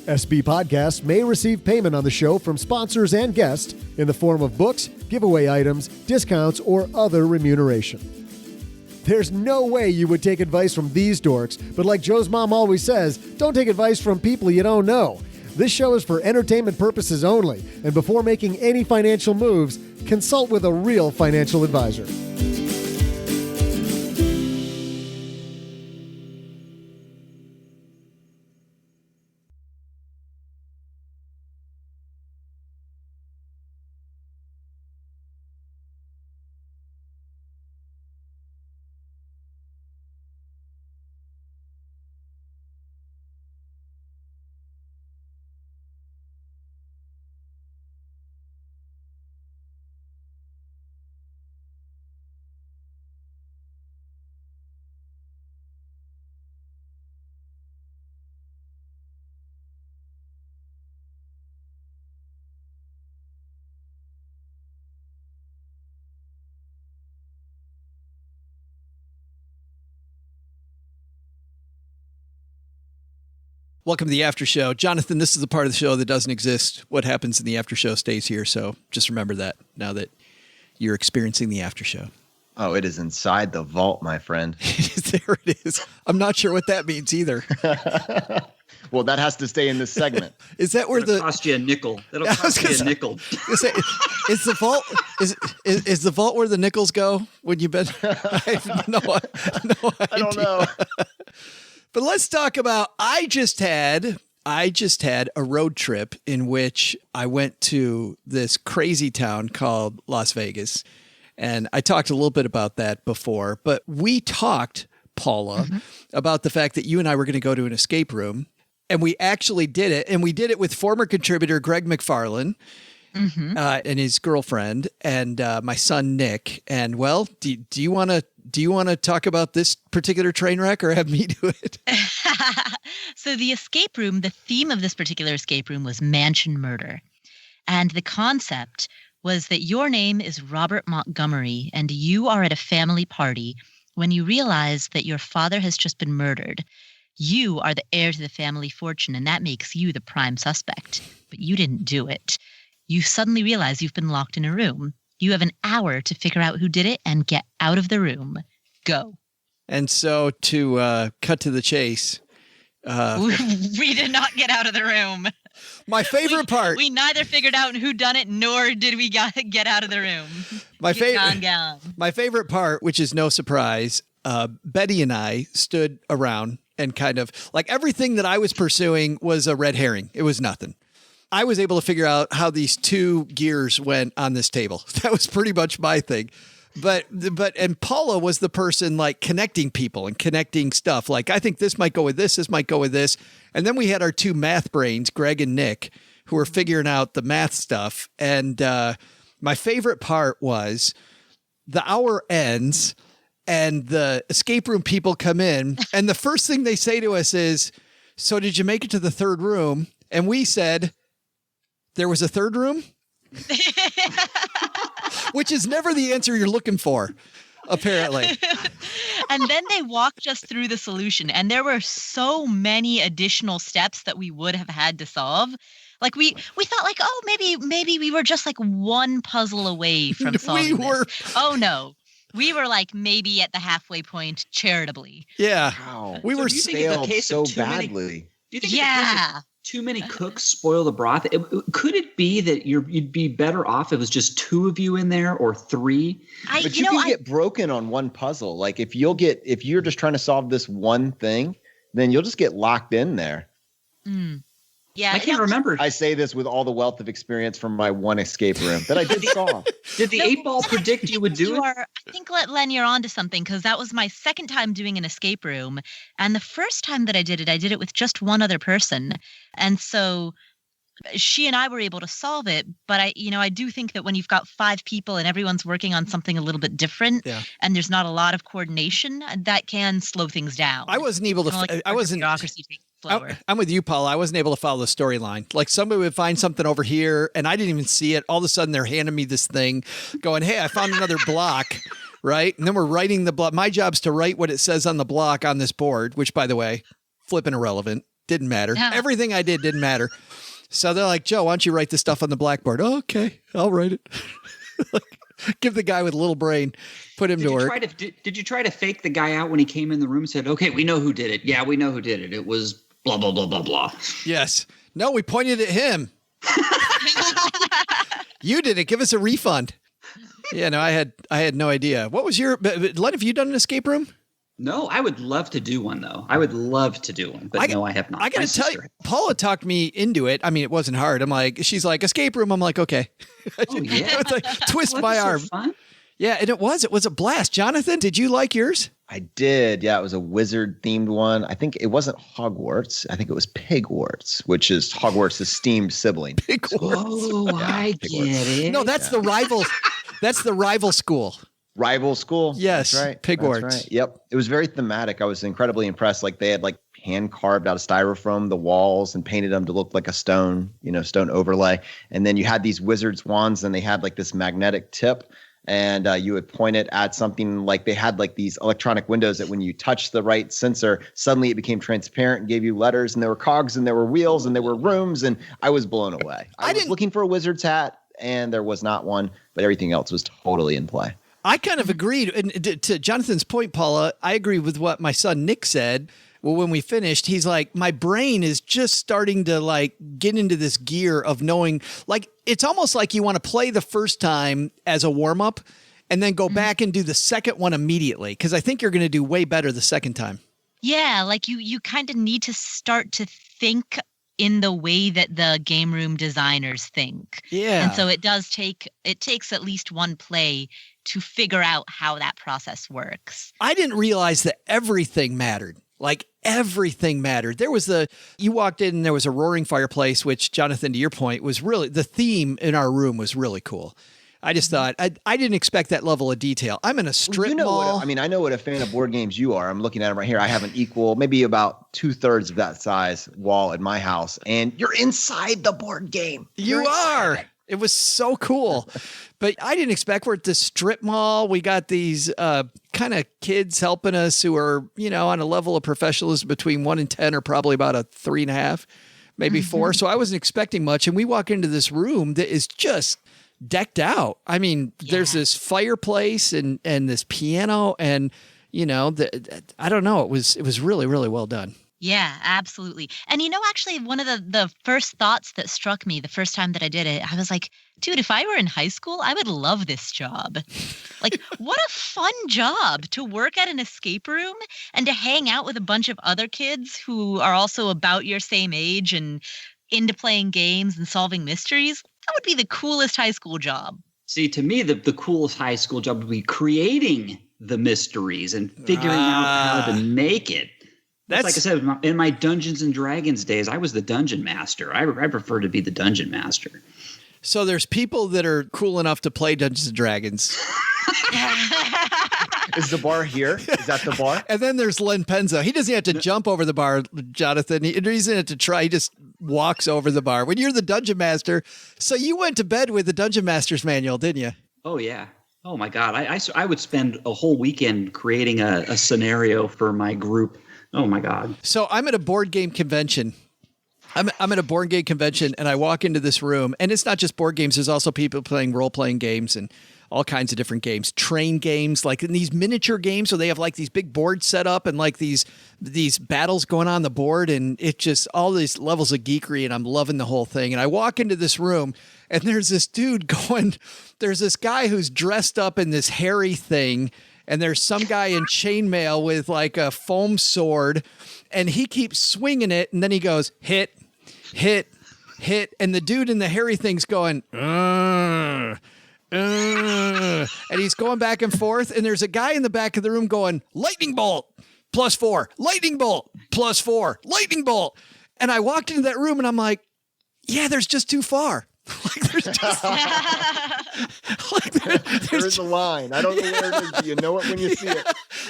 S7: SB Podcasts may receive payment on the show from sponsors and guests in the form of books, giveaway items, discounts, or other remuneration. There's no way you would take advice from these dorks, but like Joe's mom always says, don't take advice from people you don't know. This show is for entertainment purposes only, and before making any financial moves, consult with a real financial advisor.
S8: Welcome to the after show. Jonathan, this is the part of the show that doesn't exist. What happens in the after show stays here. So just remember that now that you're experiencing the after show.
S11: Oh, it is inside the vault, my friend.
S8: There it is. I'm not sure what that means either.
S11: Well, that has to stay in this segment.
S8: Is that where
S9: It'll cost you a nickel? That'll cost you a nickel.
S8: Is the vault is the vault where the nickels go when you've been? I have no idea.
S11: I don't know.
S8: But let's talk about. I just had a road trip in which I went to this crazy town called Las Vegas, and I talked a little bit about that before. But we talked, Paula, about the fact that you and I were going to go to an escape room. And we actually did it. And we did it with former contributor Greg McFarlane and his girlfriend and my son, Nick. And well, do you want to talk about this particular train wreck or have me do it?
S10: So the escape room, the theme of this particular escape room was mansion murder. And the concept was that your name is Robert Montgomery and you are at a family party when you realize that your father has just been murdered. You are the heir to the family fortune, and that makes you the prime suspect. But you didn't do it. You suddenly realize you've been locked in a room. You have an hour to figure out who did it and get out of the room. Go.
S8: And so to cut to the chase.
S10: We did not get out of the room.
S8: My favorite part.
S10: We neither figured out who done it, nor did we get out of the room.
S8: My favorite part, which is no surprise, Beattie and I stood around and kind of like everything that I was pursuing was a red herring. It was nothing. I was able to figure out how these two gears went on this table. That was pretty much my thing. But Paula was the person like connecting people and connecting stuff. Like, I think this might go with this might go with this. And then we had our two math brains, Greg and Nick, who were figuring out the math stuff. And my favorite part was the hour ends and the escape room people come in. And the first thing they say to us is, so did you make it to the third room? And we said, there was a third room? Which is never the answer you're looking for, apparently.
S10: And then they walked us through the solution. And there were so many additional steps that we would have had to solve. Like we thought like, oh, maybe we were just like one puzzle away from solving this. Oh, no. We were like maybe at the halfway point charitably.
S8: Yeah.
S11: Wow.
S8: We were
S11: failed so badly.
S9: Do you think too many cooks spoil the broth? Could it be that you'd be better off if it was just two of you in there or three?
S11: But you can get broken on one puzzle. Like if you're just trying to solve this one thing, then you'll just get locked in there.
S10: Yeah,
S9: I can't remember.
S11: I say this with all the wealth of experience from my one escape room that I did solve.
S9: Did the 8-ball predict you would do it?
S10: I think, Len, you're onto something because that was my second time doing an escape room. And the first time that I did it with just one other person. And so she and I were able to solve it. But I do think that when you've got 5 people and everyone's working on something a little bit different and there's not a lot of coordination, that can slow things down.
S8: I wasn't able to. I wasn't. I'm with you, Paula. I wasn't able to follow the storyline. Like somebody would find something over here and I didn't even see it. All of a sudden they're handing me this thing going, hey, I found another block. right? And then we're writing the block. My job's to write what it says on the block on this board, which, by the way, flipping irrelevant. Didn't matter.
S10: Yeah.
S8: Everything I did didn't matter. So they're like, Joe, why don't you write this stuff on the blackboard? Oh, okay, I'll write it. Give the guy with a little brain, put him to work.
S9: Did you try to fake the guy out when he came in the room and said, okay, we know who did it. Yeah, we know who did it. It was blah, blah, blah, blah, blah.
S8: Yes. No, we pointed at him. You did it. Give us a refund. Yeah, no, I had no idea. What was your, Len, have you done an escape room?
S9: No, I would love to do one, though. I would love to do one, but no, I have not.
S8: I got to tell you, Paula talked me into it. I mean, it wasn't hard. She's like, escape room. I'm like, okay.
S9: Oh, yeah.
S8: It's like, twist my arm.
S9: So fun.
S8: Yeah, and it was a blast. Jonathan, did you like yours?
S11: I did. Yeah, it was a wizard themed one. I think it wasn't Hogwarts. I think it was Pigwarts, which is Hogwarts' esteemed sibling.
S8: Pigwarts.
S9: Oh, yeah, I get it.
S8: No, that's the rival. That's the rival school.
S11: Rival school.
S8: Yes.
S11: That's right.
S8: Pigwarts.
S11: That's right. Yep. It was very thematic. I was incredibly impressed. Like they had like hand carved out of styrofoam the walls and painted them to look like a stone, stone overlay. And then you had these wizard's wands and they had like this magnetic tip. And you would point it at something like they had like these electronic windows that when you touch the right sensor, suddenly it became transparent and gave you letters and there were cogs and there were wheels and there were rooms. And I was blown away. I was looking for a wizard's hat and there was not one, but everything else was totally in play.
S8: I kind of agreed. And to Jonathan's point, Paula, I agree with what my son Nick said. Well, when we finished, he's like, my brain is just starting to like get into this gear of knowing, like, it's almost like you want to play the first time as a warm up and then go back and do the second one immediately. Cause I think you're going to do way better the second time.
S10: Yeah. Like you kind of need to start to think in the way that the game room designers think.
S8: Yeah.
S10: And so it takes at least one play to figure out how that process works.
S8: I didn't realize that everything mattered. Like everything mattered. You walked in and there was a roaring fireplace, which Jonathan, to your point, was really, the theme in our room was really cool. I just thought, I didn't expect that level of detail. I'm in a strip mall.
S11: I know what a fan of board games you are. I'm looking at them right here. I have an equal, maybe about 2/3 of that size wall at my house. And you're inside the board game.
S8: You are. It was so cool. But I didn't expect we're at the strip mall. We got these kind of kids helping us who are, on a level of professionalism between 1 and 10 or probably about a 3.5, maybe 4. So I wasn't expecting much. And we walk into this room that is just decked out. I mean, there's this fireplace and this piano and, I don't know. It was really, really well done.
S10: Yeah, absolutely. And actually one of the first thoughts that struck me the first time that I did it, I was like, dude, if I were in high school, I would love this job. Like, what a fun job to work at an escape room and to hang out with a bunch of other kids who are also about your same age and into playing games and solving mysteries. That would be the coolest high school job.
S9: See, to me, the coolest high school job would be creating the mysteries and figuring out how to make it. That's like I said, in my Dungeons and Dragons days, I was the dungeon master. I prefer to be the dungeon master.
S8: So there's people that are cool enough to play Dungeons and Dragons.
S11: Is the bar here? Is that the bar?
S8: And then there's Len Penzo. He doesn't have to jump over the bar, Jonathan. He doesn't have to try. He just walks over the bar. When you're the dungeon master, so you went to bed with the Dungeon Master's Manual, didn't you?
S9: Oh, yeah. Oh, my God. I would spend a whole weekend creating a scenario for my group. Oh, my God.
S8: So I'm at a board game convention. I'm at a board game convention and I walk into this room and it's not just board games. There's also people playing role-playing games and all kinds of different games, train games, like in these miniature games where they have like these big boards set up and like these battles going on the board. And it just all these levels of geekery and I'm loving the whole thing. And I walk into this room and there's this dude there's this guy who's dressed up in this hairy thing. And there's some guy in chainmail with like a foam sword and he keeps swinging it. And then he goes, hit. And the dude in the hairy thing's going, and he's going back and forth. And there's a guy in the back of the room going, lightning bolt, +4, lightning bolt, +4, lightning bolt. And I walked into that room and I'm like, yeah, there's just too far. Like there's just
S11: there's a line. I don't know where it is. You know it when you see it.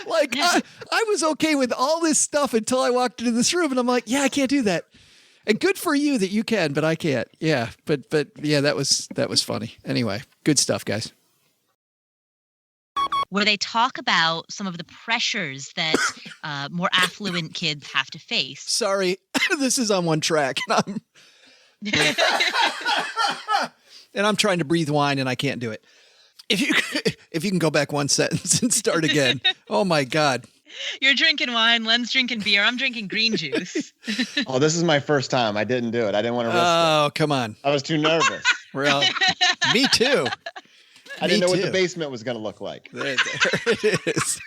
S8: Like I was okay with all this stuff until I walked into this room and I'm like, yeah, I can't do that. And good for you that you can, but I can't. Yeah, but yeah, that was funny. Anyway, good stuff, guys.
S10: where they talk about some of the pressures that more affluent kids have to face.
S8: Sorry, this is on one track, and I'm trying to breathe wine, and I can't do it. If you can go back one sentence and start again. Oh my God.
S10: You're drinking wine. Len's drinking beer. I'm drinking green juice.
S11: Oh, this is my first time. I didn't do it. I didn't want to risk it.
S8: Oh, come on.
S11: I was too nervous.
S8: Well, me too.
S11: I didn't know what the basement was going to look like.
S8: There it is.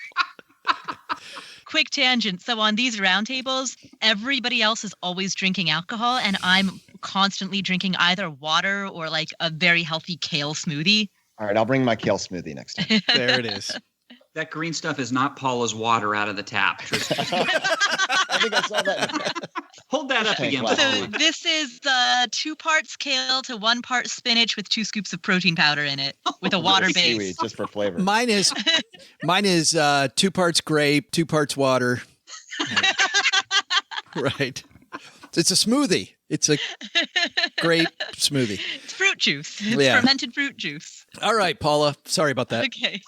S10: Quick tangent. So on these roundtables, everybody else is always drinking alcohol, and I'm constantly drinking either water or like a very healthy kale smoothie.
S11: All right, I'll bring my kale smoothie next time.
S8: There it is.
S9: That green stuff is not Paula's water out of the tap.
S11: I think I saw that.
S9: Hold that up again.
S10: So this is 2 parts kale to 1 part spinach with 2 scoops of protein powder in it with a water base.
S11: Seaweed, just for flavor.
S8: Mine is 2 parts grape, 2 parts water. Right. It's a smoothie. It's a grape smoothie.
S10: It's fruit juice. It's
S8: Yeah.
S10: fermented fruit juice.
S8: All right, Paula. Sorry about that.
S10: Okay.